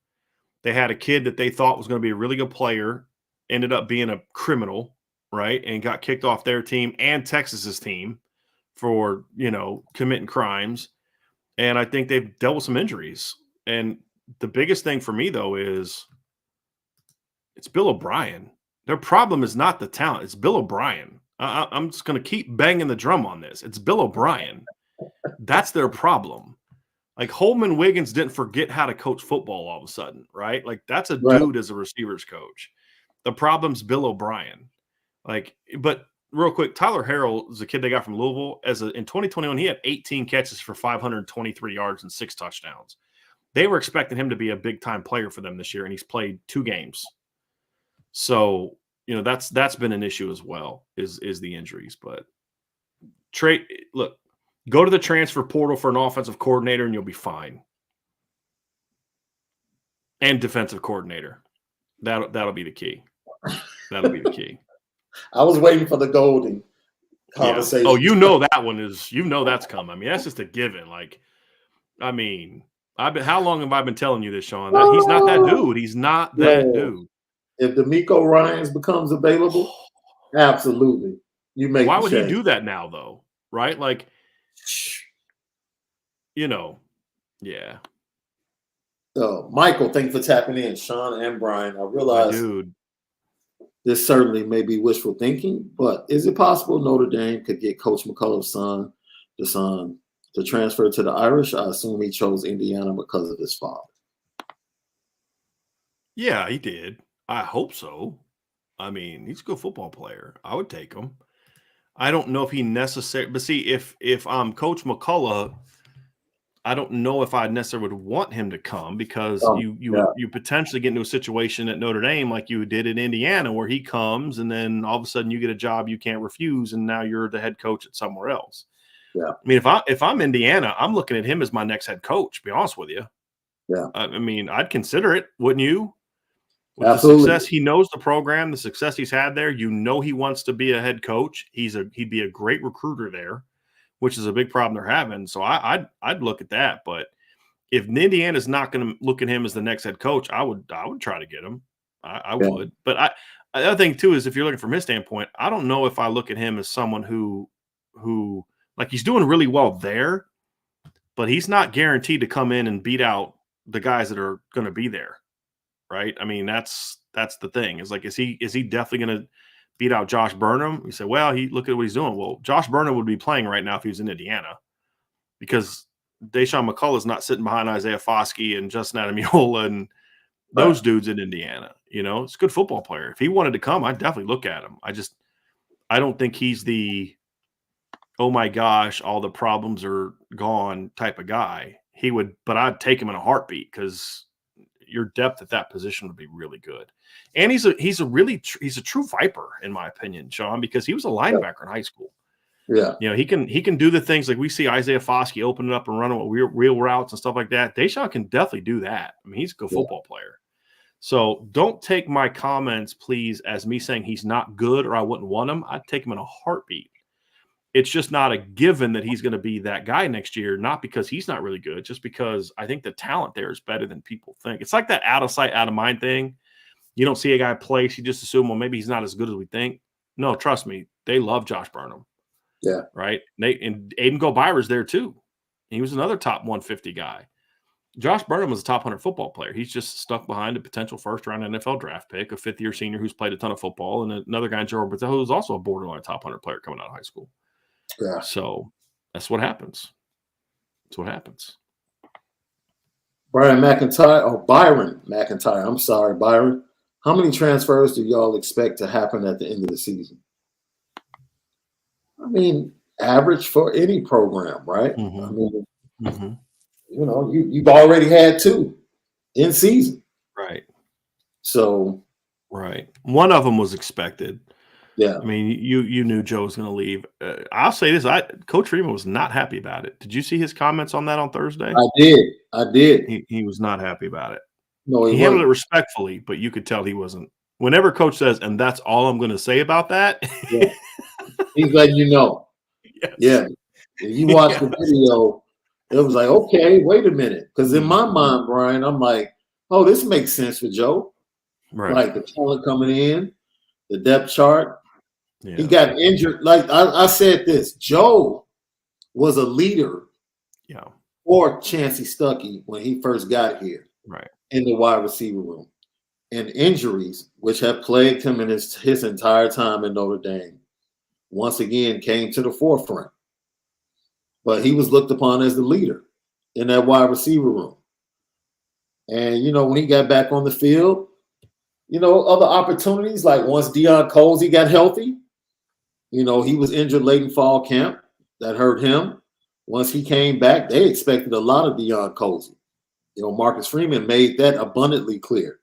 They had a kid that they thought was going to be a really good player, ended up being a criminal, right? And got kicked off their team and Texas's team for, committing crimes. And I think they've dealt with some injuries. And the biggest thing for me, though, is it's Bill O'Brien. Their problem is not the talent. It's Bill O'Brien. I'm just going to keep banging the drum on this. It's Bill O'Brien. That's their problem. Holman Wiggins didn't forget how to coach football all of a sudden, right? That's a dude as a receivers coach. The problem's Bill O'Brien. But real quick, Tyler Harrell is a kid they got from Louisville. In 2021, he had 18 catches for 523 yards and 6 touchdowns. They were expecting him to be a big-time player for them this year, and he's played 2 games. So, that's been an issue as well, is the injuries. But look, Go to the transfer portal for an offensive coordinator, and you'll be fine. And defensive coordinator. That'll be the key. That'll be the key. I was waiting for the Golding conversation. Yeah. Oh, that one is. That's coming. I mean, that's just a given. Like, I mean, how long have I been telling you this, Sean? He's not that dude. He's not that dude. If D'Amico Ryans becomes available, absolutely. You make. Why would he do that now, though? Right? Like, yeah. Michael, thanks for tapping in. Sean and Bryan. I realize this certainly may be wishful thinking, but is it possible Notre Dame could get Coach McCullough's son to transfer to the Irish? I assume he chose Indiana because of his father. Yeah, he did. I hope so. I mean, he's a good football player. I would take him. I don't know if he necessarily – but see, if I'm Coach McCullough, I don't know if I necessarily would want him to come because you potentially get into a situation at Notre Dame like you did in Indiana where he comes and then all of a sudden you get a job you can't refuse and now you're the head coach at somewhere else. Yeah. I mean, if I'm Indiana, I'm looking at him as my next head coach, to be honest with you. Yeah. I mean, I'd consider it, wouldn't you? With Absolutely. the success, he knows the program, the success he's had there. He wants to be a head coach. He'd be a great recruiter there, which is a big problem they're having. So I'd look at that. But if Indiana's not going to look at him as the next head coach, I would try to get him. I would. But the other thing too is if you're looking from his standpoint, I don't know if I look at him as someone who like he's doing really well there, but he's not guaranteed to come in and beat out the guys that are going to be there. Right. I mean, that's the thing. It's like, is he definitely going to beat out Josh Burnham? You say, well, look at what he's doing. Well, Josh Burnham would be playing right now if he was in Indiana because Deshaun McCullough is not sitting behind Isaiah Foskey and Justin Adamiola and those dudes in Indiana. It's a good football player. If he wanted to come, I'd definitely look at him. I don't think he's the, oh my gosh, all the problems are gone type of guy. He would, but I'd take him in a heartbeat because your depth at that position would be really good. And he's a true Viper, in my opinion, Sean, because he was a linebacker in high school. Yeah. He can do the things like we see Isaiah Foskey opening up and running real routes and stuff like that. Deshaun can definitely do that. I mean, he's a good football player. So don't take my comments, please, as me saying he's not good or I wouldn't want him. I'd take him in a heartbeat. It's just not a given that he's going to be that guy next year, not because he's not really good, just because I think the talent there is better than people think. It's like that out of sight, out of mind thing. You don't see a guy play, so you just assume, well, maybe he's not as good as we think. No, trust me, they love Josh Burnham. Yeah. Right? And Aiden Goldbyer's there too. He was another top 150 guy. Josh Burnham was a top 100 football player. He's just stuck behind a potential first-round NFL draft pick, a fifth-year senior who's played a ton of football, and another guy, Joe Roberto, who's also a borderline top 100 player coming out of high school. Yeah. So that's what happens. That's what happens. Byron McIntyre. I'm sorry, Byron. How many transfers do y'all expect to happen at the end of the season? I mean, average for any program, right? Mm-hmm. I mean, you've already had 2 in season. Right. So. Right. One of them was expected. Yeah. I mean, you knew Joe was going to leave. I'll say this. Coach Freeman was not happy about it. Did you see his comments on that on Thursday? I did. He was not happy about it. No, he handled it respectfully, but you could tell he wasn't. Whenever Coach says, and that's all I'm going to say about that. Yeah. He's letting you know. Yes. Yeah. If you watch the video, it was like, okay, wait a minute. Because in my mind, Brian, I'm like, oh, this makes sense for Joe. Right. Like the talent coming in, the depth chart. Yeah. He got injured. Like I said this, Joe was a leader for Chancey Stuckey when he first got here. Right. In the wide receiver room. And injuries, which have plagued him in his entire time in Notre Dame, once again came to the forefront. But he was looked upon as the leader in that wide receiver room. And, when he got back on the field, other opportunities, like once Deion Colsey got healthy, he was injured late in fall camp. That hurt him. Once he came back, they expected a lot of Deion Colsey. Marcus Freeman made that abundantly clear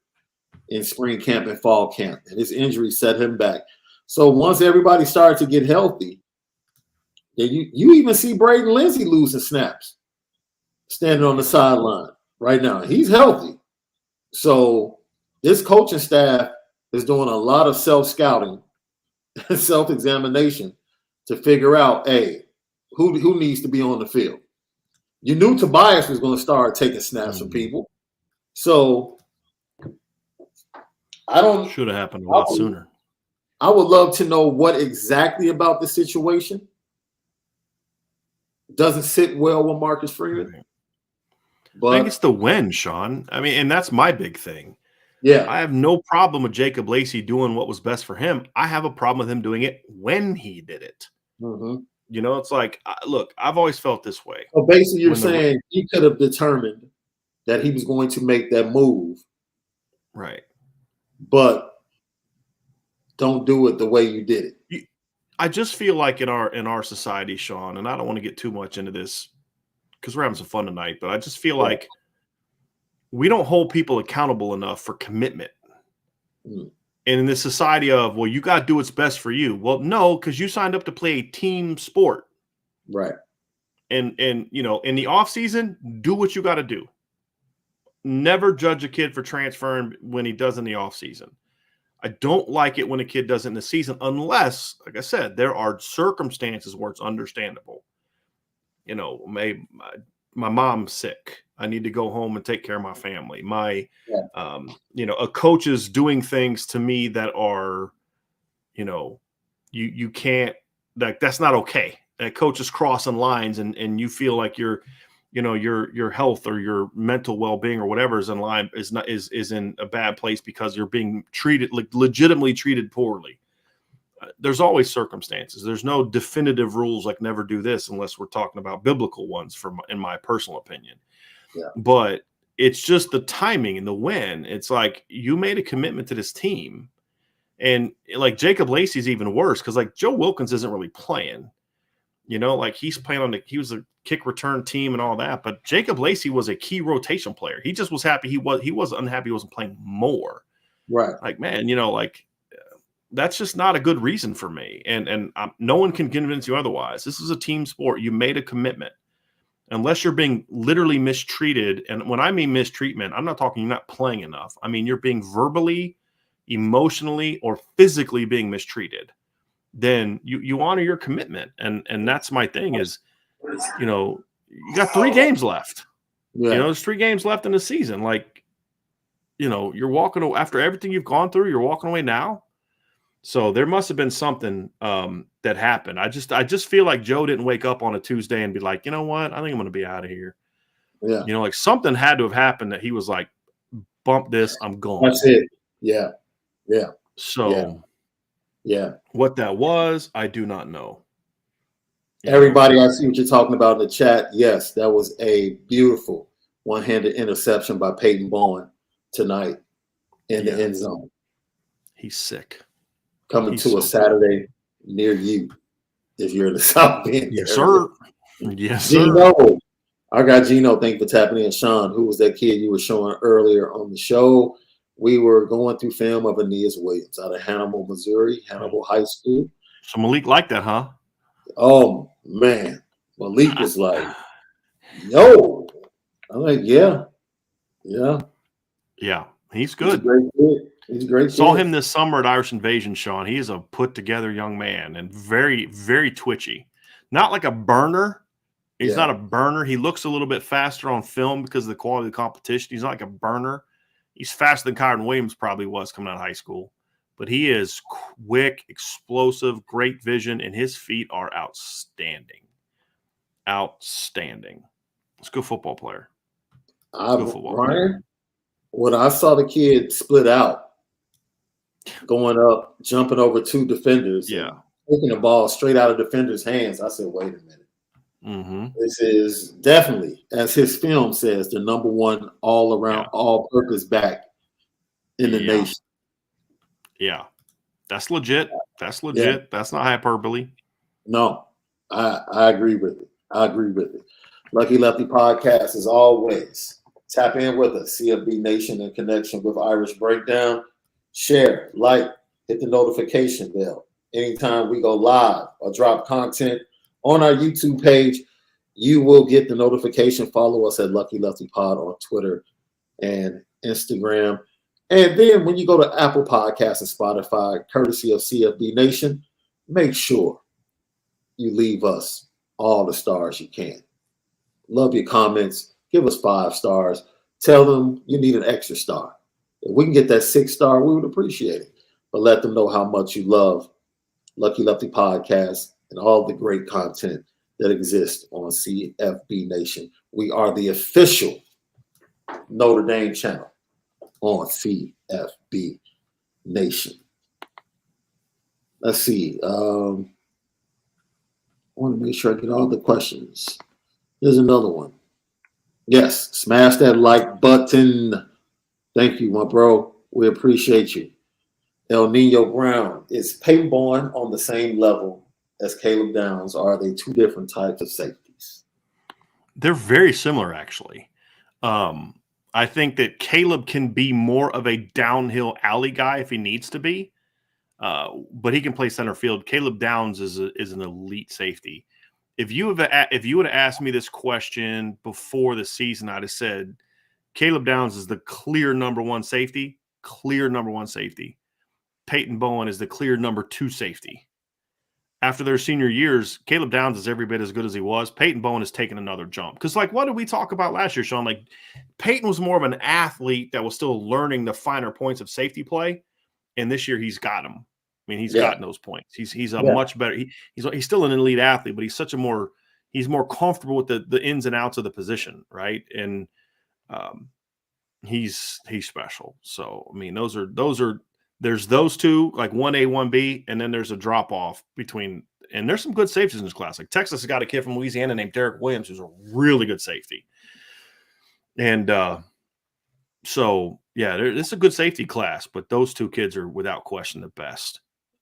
in spring camp and fall camp, and his injury set him back. So once everybody started to get healthy, And you even see Braden Lindsey losing snaps, standing on the sideline right now. He's healthy. So this coaching staff is doing a lot of self-scouting and self-examination to figure out, hey, who needs to be on the field. You knew Tobias was going to start taking snaps from people. So should have happened a lot sooner. I would love to know what exactly about the situation doesn't sit well with Marcus Freeman. But I think it's the when, Sean. I mean, and that's my big thing. Yeah. I have no problem with Jacob Lacey doing what was best for him. I have a problem with him doing it when he did it. Mm-hmm. You know, it's like, look, I've always felt this way. So basically, you're saying he could have determined that he was going to make that move. Right. But don't do it the way you did it. I just feel like in our society, Sean, and I don't want to get too much into this because we're having some fun tonight, but I just feel like we don't hold people accountable enough for commitment. And in this society of, well, you got to do what's best for you. Well, no, because you signed up to play a team sport. Right. And you know, in the off season, do what you got to do. Never judge a kid for transferring when he does in the off season. I don't like it when a kid does it in the season, unless, like I said, there are circumstances where it's understandable. You know, my mom's sick. I need to go home and take care of my family. You know, a coach is doing things to me that are, you know, you can't, like, that's not okay. That coach is crossing lines and you feel like your health or your mental well-being or whatever is in line is in a bad place because you're being treated, like, legitimately treated poorly. There's always circumstances. There's no definitive rules like never do this unless we're talking about biblical ones, in my personal opinion. Yeah. But it's just the timing and the when. It's like you made a commitment to this team, and like Jacob Lacey's even worse because like Joe Wilkins isn't really playing. You know, like he's playing he was a kick return team and all that, but Jacob Lacey was a key rotation player. He just was happy he was unhappy he wasn't playing more. Right. Like, man, you know, like that's just not a good reason for me. And no one can convince you otherwise. This is a team sport. You made a commitment. Unless you're being literally mistreated, and when I mean mistreatment, I'm not talking you're not playing enough. I mean you're being verbally, emotionally, or physically being mistreated. Then you honor your commitment, and that's my thing. Is, you know, you got 3 games left. Yeah. You know, there's 3 games left in the season. Like, you know, you're walking away after everything you've gone through. You're walking away now. So there must have been something that happened. I just feel like Joe didn't wake up on a Tuesday and be like, you know what, I think I'm going to be out of here. Yeah. You know, like something had to have happened that he was like, bump this, I'm gone. That's it. Yeah. Yeah. So yeah. What that was, I do not know. Everybody, I see what you're talking about in the chat. Yes, that was a beautiful one-handed interception by Peyton Bowen tonight in the end zone. He's sick. Coming to a Saturday near you if you're in the South Bend. Yes, sir. Yes, Gino. Sir. I got Gino. Thank you for tapping in. Sean, who was that kid you were showing earlier on the show? We were going through film of Aeneas Williams out of Hannibal, Missouri, Hannibal High School. So Malik liked that, huh? Oh, man. Malik was like, yo. I'm like, yeah. Yeah. Yeah. He's good. He's a great kid. He's a great kid. Saw him this summer at Irish Invasion, Sean. He is a put-together young man and very, very twitchy. Not like a burner. He's not a burner. He looks a little bit faster on film because of the quality of the competition. He's not like a burner. He's faster than Kyron Williams probably was coming out of high school. But he is quick, explosive, great vision, and his feet are outstanding. Outstanding. He's a good football player. Bryan, when I saw the kid split out, going up, jumping over 2 defenders, taking the ball straight out of defenders' hands, I said, wait a minute. Mm-hmm. This is definitely, as his film says, the #1 all-around, all-purpose back in the nation. Yeah. That's legit. That's legit. Yeah. That's not hyperbole. No, I agree with it. I agree with it. Lucky Lefty Podcast, as always. Tap in with us, CFB Nation, in connection with Irish Breakdown. Share, like, hit the notification bell. Anytime we go live or drop content on our YouTube page. You will get the notification. Follow us at Lucky Lefty Pod on Twitter and Instagram. And then when you go to Apple Podcasts and Spotify, courtesy of CFB Nation, make sure you leave us all the stars you can. Love your comments. Give us 5 stars. Tell them you need an extra star. If we can get that 6-star, we would appreciate it. But let them know how much you love Lucky Lefty Podcast and all the great content that exists on CFB Nation. We are the official Notre Dame channel on CFB Nation. Let's see. I want to make sure I get all the questions. Here's another one. Yes, smash that like button. Thank you, my bro. We appreciate you. El Nino Brown, is Peyton Bourne on the same level as Caleb Downs, or are they 2 different types of safeties? They're very similar, actually. I think that Caleb can be more of a downhill alley guy if he needs to be, but he can play center field. Caleb Downs is an elite safety. If you would have asked me this question before the season, I'd have said Caleb Downs is the clear number 1 safety. Clear number 1 safety. Peyton Bourne is the clear number 2 safety. After their senior years, Caleb Downs is every bit as good as he was. Peyton Bourne has taken another jump. Because, like, what did we talk about last year, Sean? Like, Peyton was more of an athlete that was still learning the finer points of safety play, and this year he's got them. I mean, he's gotten those points. He's a much better. He's still an elite athlete, but he's more comfortable with the ins and outs of the position, right? And he's special. So I mean, there's those 2, like 1A, 1B, and then there's a drop off between. And there's some good safeties in this class. Like Texas has got a kid from Louisiana named Derek Williams, who's a really good safety. And so yeah, it's a good safety class, but those 2 kids are without question the best.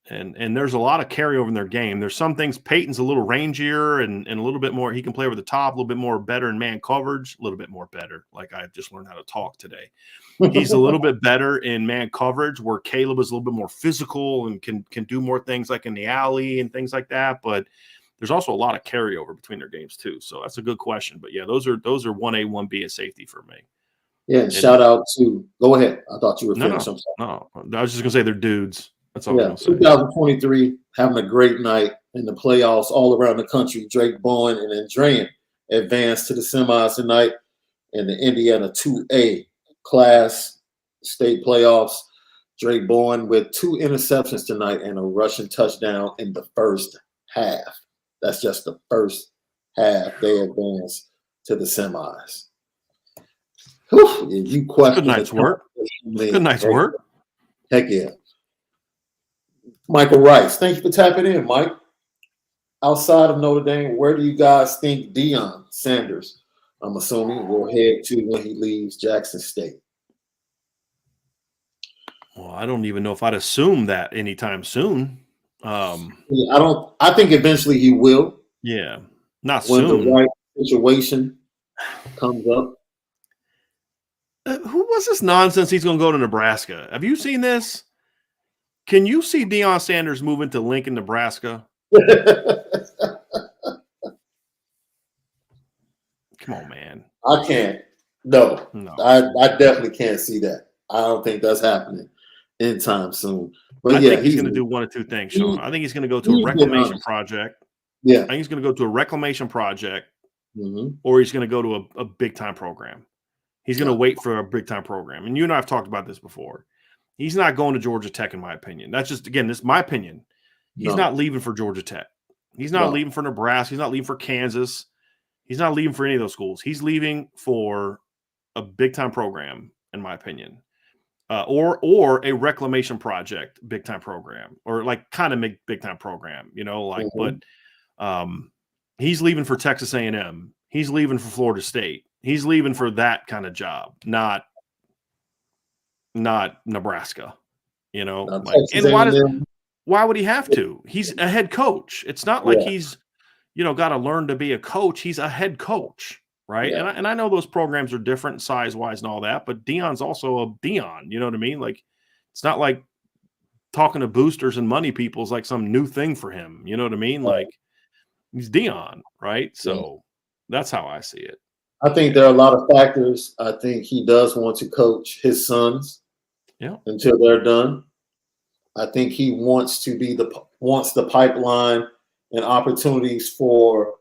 And there's a lot of carryover in their game. There's some things Peyton's a little rangier and a little bit more. He can play over the top, a little bit more better in man coverage, a little bit more better. Like I just learned how to talk today. He's a little bit better in man coverage, where Caleb is a little bit more physical and can do more things like in the alley and things like that. But there's also a lot of carryover between their games too. So that's a good question. But yeah, those are 1A, 1B as safety for me. Yeah, and shout out to go ahead. I thought you were finished. No, I was just gonna say they're dudes. That's all. Yeah, 2023 having a great night in the playoffs all around the country. Drake Bourne and Andrean advanced to the semis tonight in the Indiana 2A class state playoffs. Drake Bourne with 2 interceptions tonight and a rushing touchdown in the first half. That's just the first half. They advanced to the semis. Whew, if you question good night's work. Good night's work. Heck yeah. Michael Rice, thank you for tapping in, Mike. Outside of Notre Dame, where do you guys think Deion Sanders, I'm assuming, will head to when he leaves Jackson State? Well, I don't even know if I'd assume that anytime soon. I think eventually he will. Yeah, not when soon. The right situation comes up. Who was this nonsense? He's going to go to Nebraska. Have you seen this? Can you see Deion Sanders moving to Lincoln, Nebraska? Come on, man. I can't. No. I definitely can't see that. I don't think that's happening anytime soon. But I think he's going to do one of 2 things, Sean. I think he's going to go to a reclamation project. Yeah. I think he's going to go to a reclamation project, or he's going to go to a big-time program. He's going to wait for a big-time program. And you and I have talked about this before. He's not going to Georgia Tech, in my opinion. That's just, again, this is my opinion. He's not leaving for Georgia Tech. He's not leaving for Nebraska. He's not leaving for Kansas. He's not leaving for any of those schools. He's leaving for a big-time program, in my opinion, or a reclamation project, big-time program, or like kind of big-time program, But he's leaving for Texas A&M. He's leaving for Florida State. He's leaving for that kind of job, not Nebraska, and why would he have to? He's a head coach. It's not like he's, got to learn to be a coach. He's a head coach, right? Yeah. And I know those programs are different size-wise and all that, but Deion's also a Deion, you know what I mean? Like, it's not like talking to boosters and money people is like some new thing for him, you know what I mean? Like, He's Dion, right? So that's how I see it. I think there are a lot of factors. I think he does want to coach his sons until they're done. I think he wants the pipeline and opportunities for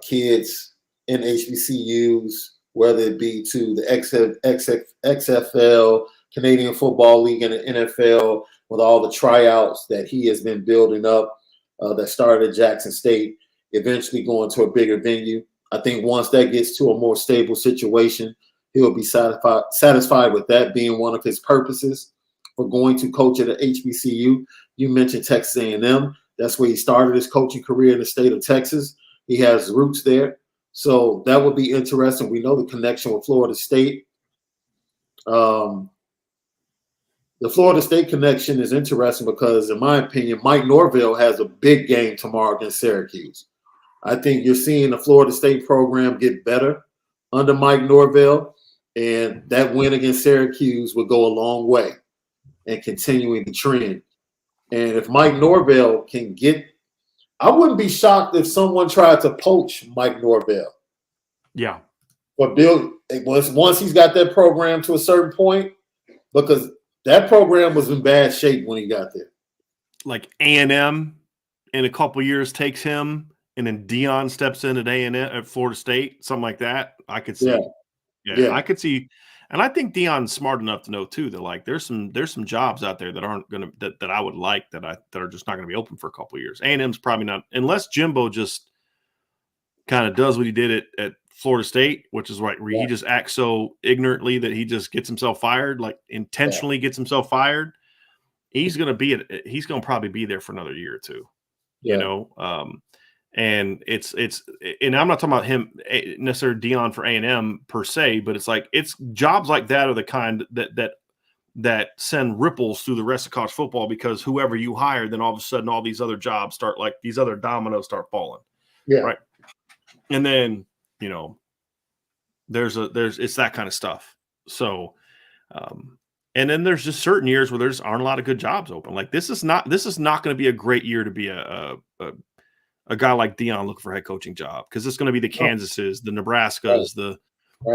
kids in HBCUs, whether it be to the XFL, Canadian Football League, and the NFL, with all the tryouts that he has been building up that started at Jackson State, eventually going to a bigger venue. I think once that gets to a more stable situation, he'll be satisfied with that being one of his purposes for going to coach at an HBCU. You mentioned Texas A&M. That's where he started his coaching career in the state of Texas. He has roots there. So that would be interesting. We know the connection with Florida State. The Florida State connection is interesting because, in my opinion, Mike Norvell has a big game tomorrow against Syracuse. I think you're seeing the Florida State program get better under Mike Norvell, and that win against Syracuse would go a long way in continuing the trend. And if Mike Norvell can get – I wouldn't be shocked if someone tried to poach Mike Norvell. Yeah. But once he's got that program to a certain point, because that program was in bad shape when he got there. Like A&M in a couple years takes him, and then Dion steps in at A&M at Florida State, something like that. I could see. Yeah. I could see. And I think Dion's smart enough to know too that like there's some jobs out there that aren't gonna that I would like that are just not gonna be open for a couple of years. A&M's probably not, unless Jimbo just kind of does what he did at Florida State, which is right where he just acts so ignorantly that he just gets himself fired, like intentionally gets himself fired. He's gonna probably be there for another year or two. You know, and it's and I'm not talking about him necessarily Dion for A&M per se, but it's like it's jobs like that are the kind that send ripples through the rest of college football, because whoever you hire, then all of a sudden all these other jobs start, like these other dominoes start falling. Yeah. Right. And then, you know, it's that kind of stuff. So and then there's just certain years where there's aren't a lot of good jobs open. Like this is not going to be a great year to be a guy like Dion looking for a head coaching job, because it's going to be the Kansases, the Nebraskas, the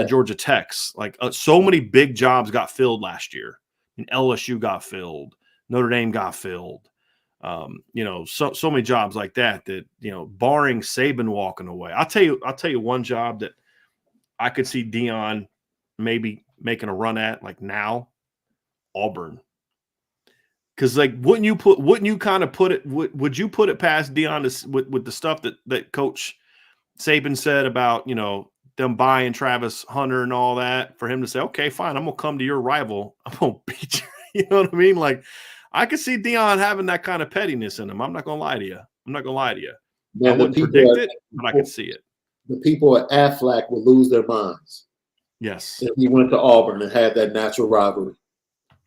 Georgia Techs. Like so many big jobs got filled last year. And LSU got filled. Notre Dame got filled. You know, so many jobs like that, you know, barring Saban walking away. I'll tell you one job that I could see Dion maybe making a run at, like now, Auburn. Because like, would you put it past Dion with the stuff that Coach Saban said about, you know, them buying Travis Hunter and all that, for him to say, okay, fine, I'm gonna come to your rival, I'm gonna beat you. You know what I mean? Like, I could see Dion having that kind of pettiness in him. I'm not gonna lie to you. I wouldn't predict it, but I could see it. The people at Aflac would lose their minds. Yes. If he went to Auburn and had that natural rivalry.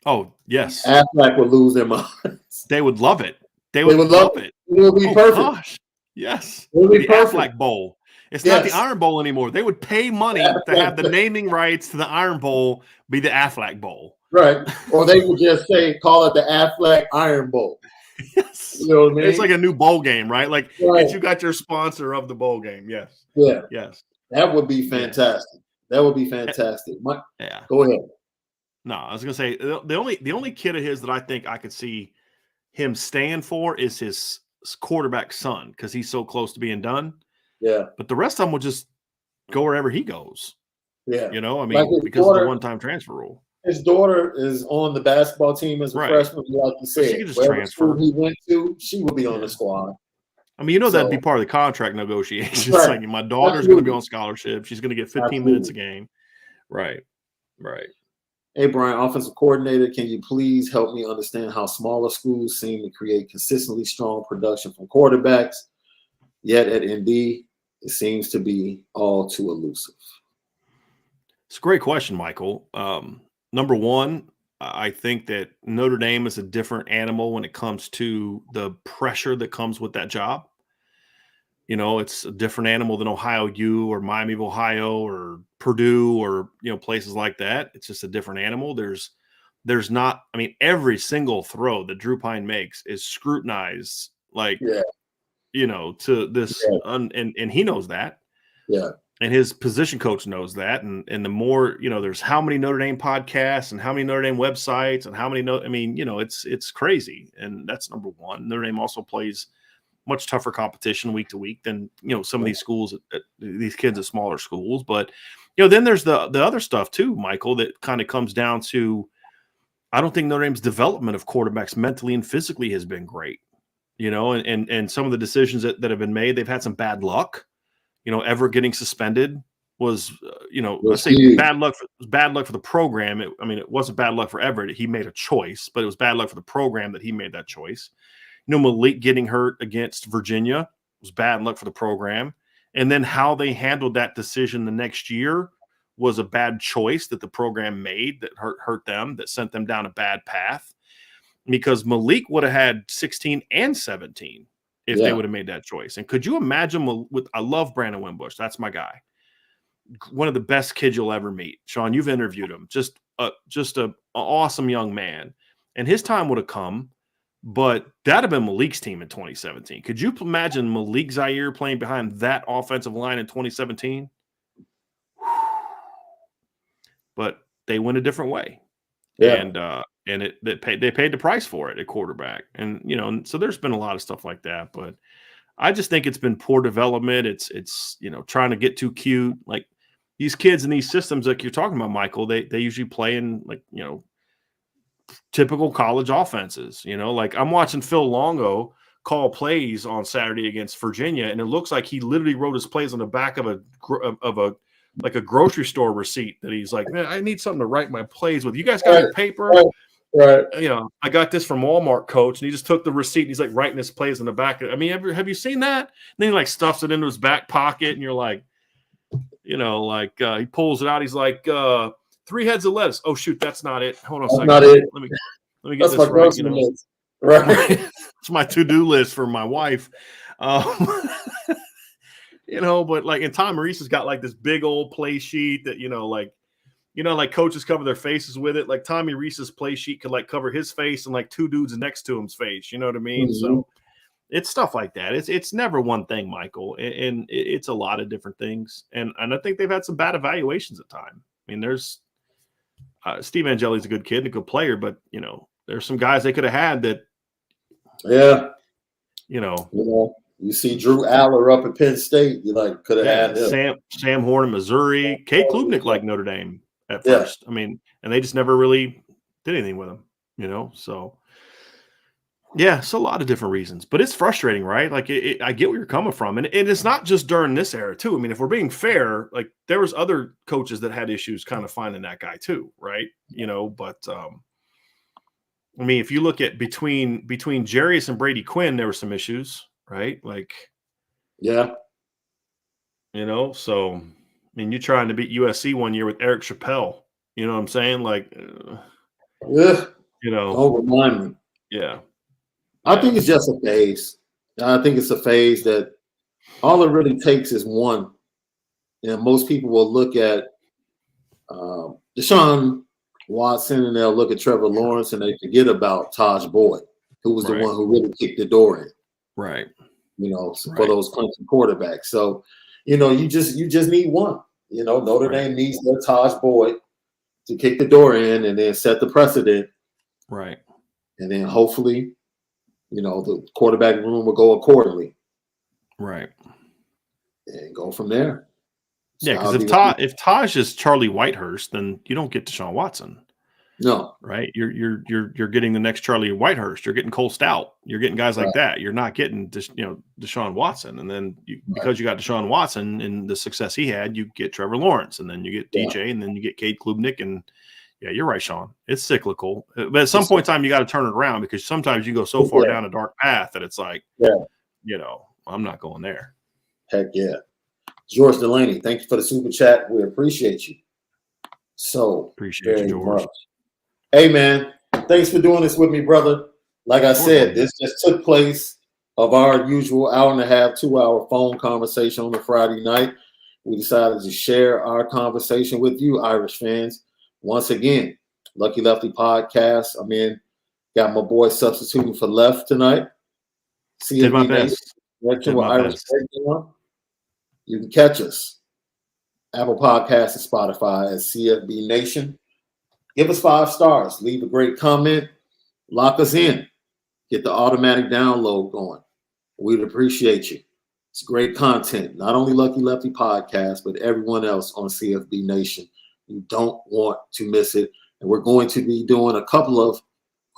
Oh, yes. Aflac would lose their minds. They would love it. They would love it. It would be perfect. Gosh. Yes. It would be the perfect. Aflac Bowl. It's not the Iron Bowl anymore. They would pay money to have the naming rights to the Iron Bowl be the Aflac Bowl. Right. Or they would just call it the Aflac Iron Bowl. Yes. You know what I mean? It's like a new bowl game, right? Like you got your sponsor of the bowl game. Yes. Yeah. Yes. That would be fantastic. Yes. That would be fantastic. Yeah. Go ahead. No, I was gonna say the only kid of his that I think I could see him stand for is his quarterback son, because he's so close to being done. Yeah. But the rest of them will just go wherever he goes. Yeah. You know, I mean, like because of the one-time transfer rule. His daughter is on the basketball team as a freshman, like you said. She could just transfer. He went to, she would be on the squad. I mean, you know, that'd be part of the contract negotiations. Right. Like, my daughter's going to be on scholarship. She's going to get 15 minutes a game. Right. Right. Hey, Bryan, offensive coordinator, can you please help me understand how smaller schools seem to create consistently strong production from quarterbacks, yet at ND, it seems to be all too elusive? It's a great question, Michael. Number one, I think that Notre Dame is a different animal when it comes to the pressure that comes with that job. You know, it's a different animal than Ohio U or Miami of Ohio or Purdue or, you know, places like that. It's just a different animal. There's not, I mean, every single throw that Drew Pine makes is scrutinized. Like, you to this, and he knows that. Yeah. And his position coach knows that. And the more, there's how many Notre Dame podcasts and how many Notre Dame websites and how many, it's crazy. And that's number one. Notre Dame also plays much tougher competition week to week than, some of these schools, these kids at smaller schools. But, then there's the other stuff too, Michael, that kind of comes down to, I don't think Notre Dame's development of quarterbacks mentally and physically has been great, and some of the decisions that have been made, they've had some bad luck. Ever getting suspended was, let's say huge. bad luck. It was bad luck for the program. It wasn't bad luck for Everett. He made a choice, but it was bad luck for the program that he made that choice. Malik getting hurt against Virginia was bad luck for the program. And then how they handled that decision the next year was a bad choice that the program made that hurt them, that sent them down a bad path. Because Malik would have had 16 and 17. If they would have made that choice. And could you imagine I love Brandon Wimbush. That's my guy. One of the best kids you'll ever meet. Sean, you've interviewed him. Just an awesome young man. And his time would have come, but that'd have been Malik's team in 2017. Could you imagine Malik Zaire playing behind that offensive line in 2017? But they went a different way. Yeah. And they paid the price for it at quarterback. And, so there's been a lot of stuff like that, but I just think it's been poor development. It's trying to get too cute. Like these kids in these systems like you're talking about, Michael, they usually play in typical college offenses, like I'm watching Phil Longo call plays on Saturday against Virginia. And it looks like he literally wrote his plays on the back of a grocery store receipt that he's like, man, I need something to write my plays with. You guys got any paper? Right. I got this from Walmart, coach. And he just took the receipt and he's like writing his plays in the back. Have you seen that? And then he like stuffs it into his back pocket and you're like, he pulls it out. He's like, 3 heads of lettuce. Oh shoot, that's not it. Hold on a second. Not it. Let me get this right. Right. It's my to-do list for my wife. But like, and Tom Reese has got like this big old play sheet that, like coaches cover their faces with it. Like Tommy Reese's play sheet could like cover his face and like 2 dudes next to him's face. You know what I mean? Mm-hmm. So it's stuff like that. It's never one thing, Michael. And it's a lot of different things. And I think they've had some bad evaluations at time. There's Steve Angeli's a good kid and a good player, but there's some guys they could have had that. Yeah. You see Drew Aller up at Penn State. You could have had him. Sam Horn in Missouri. Kate Klubnik liked Notre Dame at first. And they just never really did anything with him, So, yeah, it's a lot of different reasons. But it's frustrating, right? Like, I get where you're coming from. And it's not just during this era, too. If we're being fair, like, there was other coaches that had issues kind of finding that guy, too, right? But if you look at between Jarius and Brady Quinn, there were some issues. Right? Like, yeah. So, you're trying to beat USC one year with Eric Chappelle. You know what I'm saying? Like, don't remind me. Yeah. I think it's just a phase. I think it's a phase that all it really takes is one. And most people will look at Deshaun Watson and they'll look at Trevor Lawrence and they forget about Taj Boyd, who was the one who really kicked the door in. Right. For those Clemson quarterbacks. So, you just need one. Notre Dame needs their Taj Boyd to kick the door in and then set the precedent. Right. And then hopefully, the quarterback room will go accordingly. Right. And go from there. Yeah, because if Taj is Charlie Whitehurst, then you don't get Deshaun Watson. No, right? You're getting the next Charlie Whitehurst. You're getting Cole Stout. You're getting guys like that. You're not getting Deshaun Watson. And then because you got Deshaun Watson and the success he had, you get Trevor Lawrence, and then you get DJ, and then you get Cade Klubnik. And yeah, you're right, Sean. It's cyclical, but at some point in time, you got to turn it around because sometimes you go so far down a dark path that it's like, I'm not going there. Heck yeah. George Delaney, thank you for the super chat. We appreciate you. So appreciate you, George. Much. Hey, man, thanks for doing this with me, brother. Like I said, this just took place of our usual 1.5 to 2 hour phone conversation on a Friday night. We decided to share our conversation with you, Irish fans. Once again, Lucky Lefty podcast. Got my boy substituting for Left tonight. Did my best. Direction Did with my Irish best. Breakdown. You can catch us. Apple Podcasts and Spotify as CFB Nation. Give us 5 stars. Leave a great comment. Lock us in. Get the automatic download going. We'd appreciate you. It's great content. Not only Lucky Lefty Podcast, but everyone else on CFB Nation. You don't want to miss it. And we're going to be doing a couple of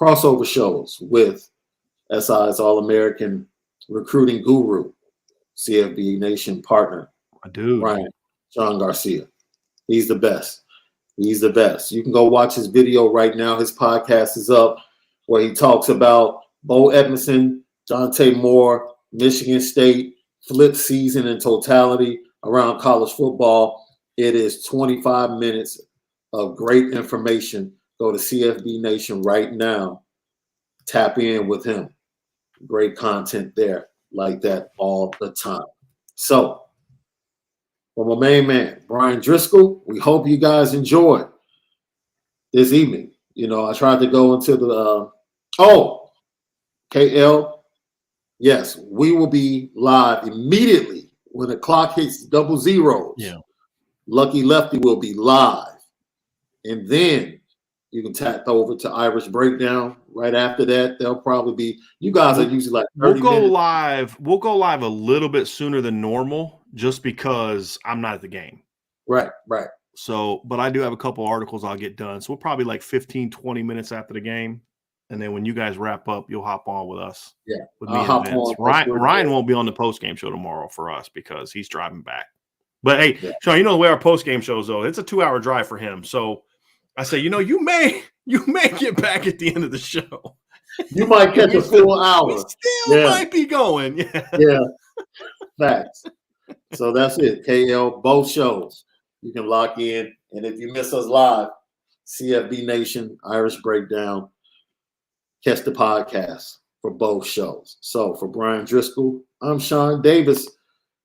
crossover shows with SI's All-American Recruiting Guru, CFB Nation partner, Dude. Bryan, John Garcia. He's the best. He's the best. You can go watch his video right now. His podcast is up where he talks about Bo Edmondson, Dante Moore, Michigan State, flip season in totality around college football. It is 25 minutes of great information. Go to CFB Nation right now. Tap in with him. Great content there like that all the time. So, for my main man, Bryan Driskell, we hope you guys enjoyed this evening. You know, I tried to go into the KL. Yes, we will be live immediately when the clock hits double zeros. Yeah. Lucky Lefty will be live. And then you can tap over to Irish Breakdown right after that. They'll probably be, you guys are usually like 30 minutes. We'll go live a little bit sooner than normal just because I'm not at the game. Right. So, but I do have a couple articles I'll get done. So we'll probably like 15, 20 minutes after the game. And then when you guys wrap up, you'll hop on with us. Yeah. With me and Vince. Ryan won't be on the post-game show tomorrow for us because he's driving back. But hey, Sean, you know the way our post-game shows, though, it's a 2-hour drive for him. So I say, you know, you may get back at the end of the show. You might catch a full hour. We still might be going. Yeah. Facts. So that's it. KL, both shows. You can lock in. And if you miss us live, CFB Nation, Irish Breakdown, catch the podcast for both shows. So for Bryan Driskell, I'm Sean Davis.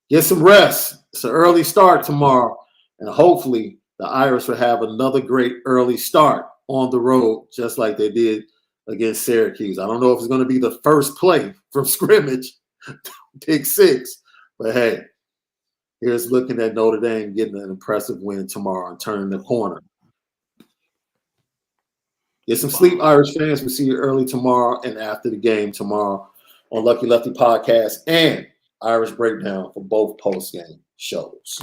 Get some rest. It's an early start tomorrow. And hopefully the Irish will have another great early start on the road, just like they did against Syracuse. I don't know if it's going to be the first play from scrimmage, pick 6. But hey, here's looking at Notre Dame getting an impressive win tomorrow and turning the corner. Get some sleep, Irish fans. We'll see you early tomorrow and after the game tomorrow on Lucky Lefty Podcast and Irish Breakdown for both post-game shows.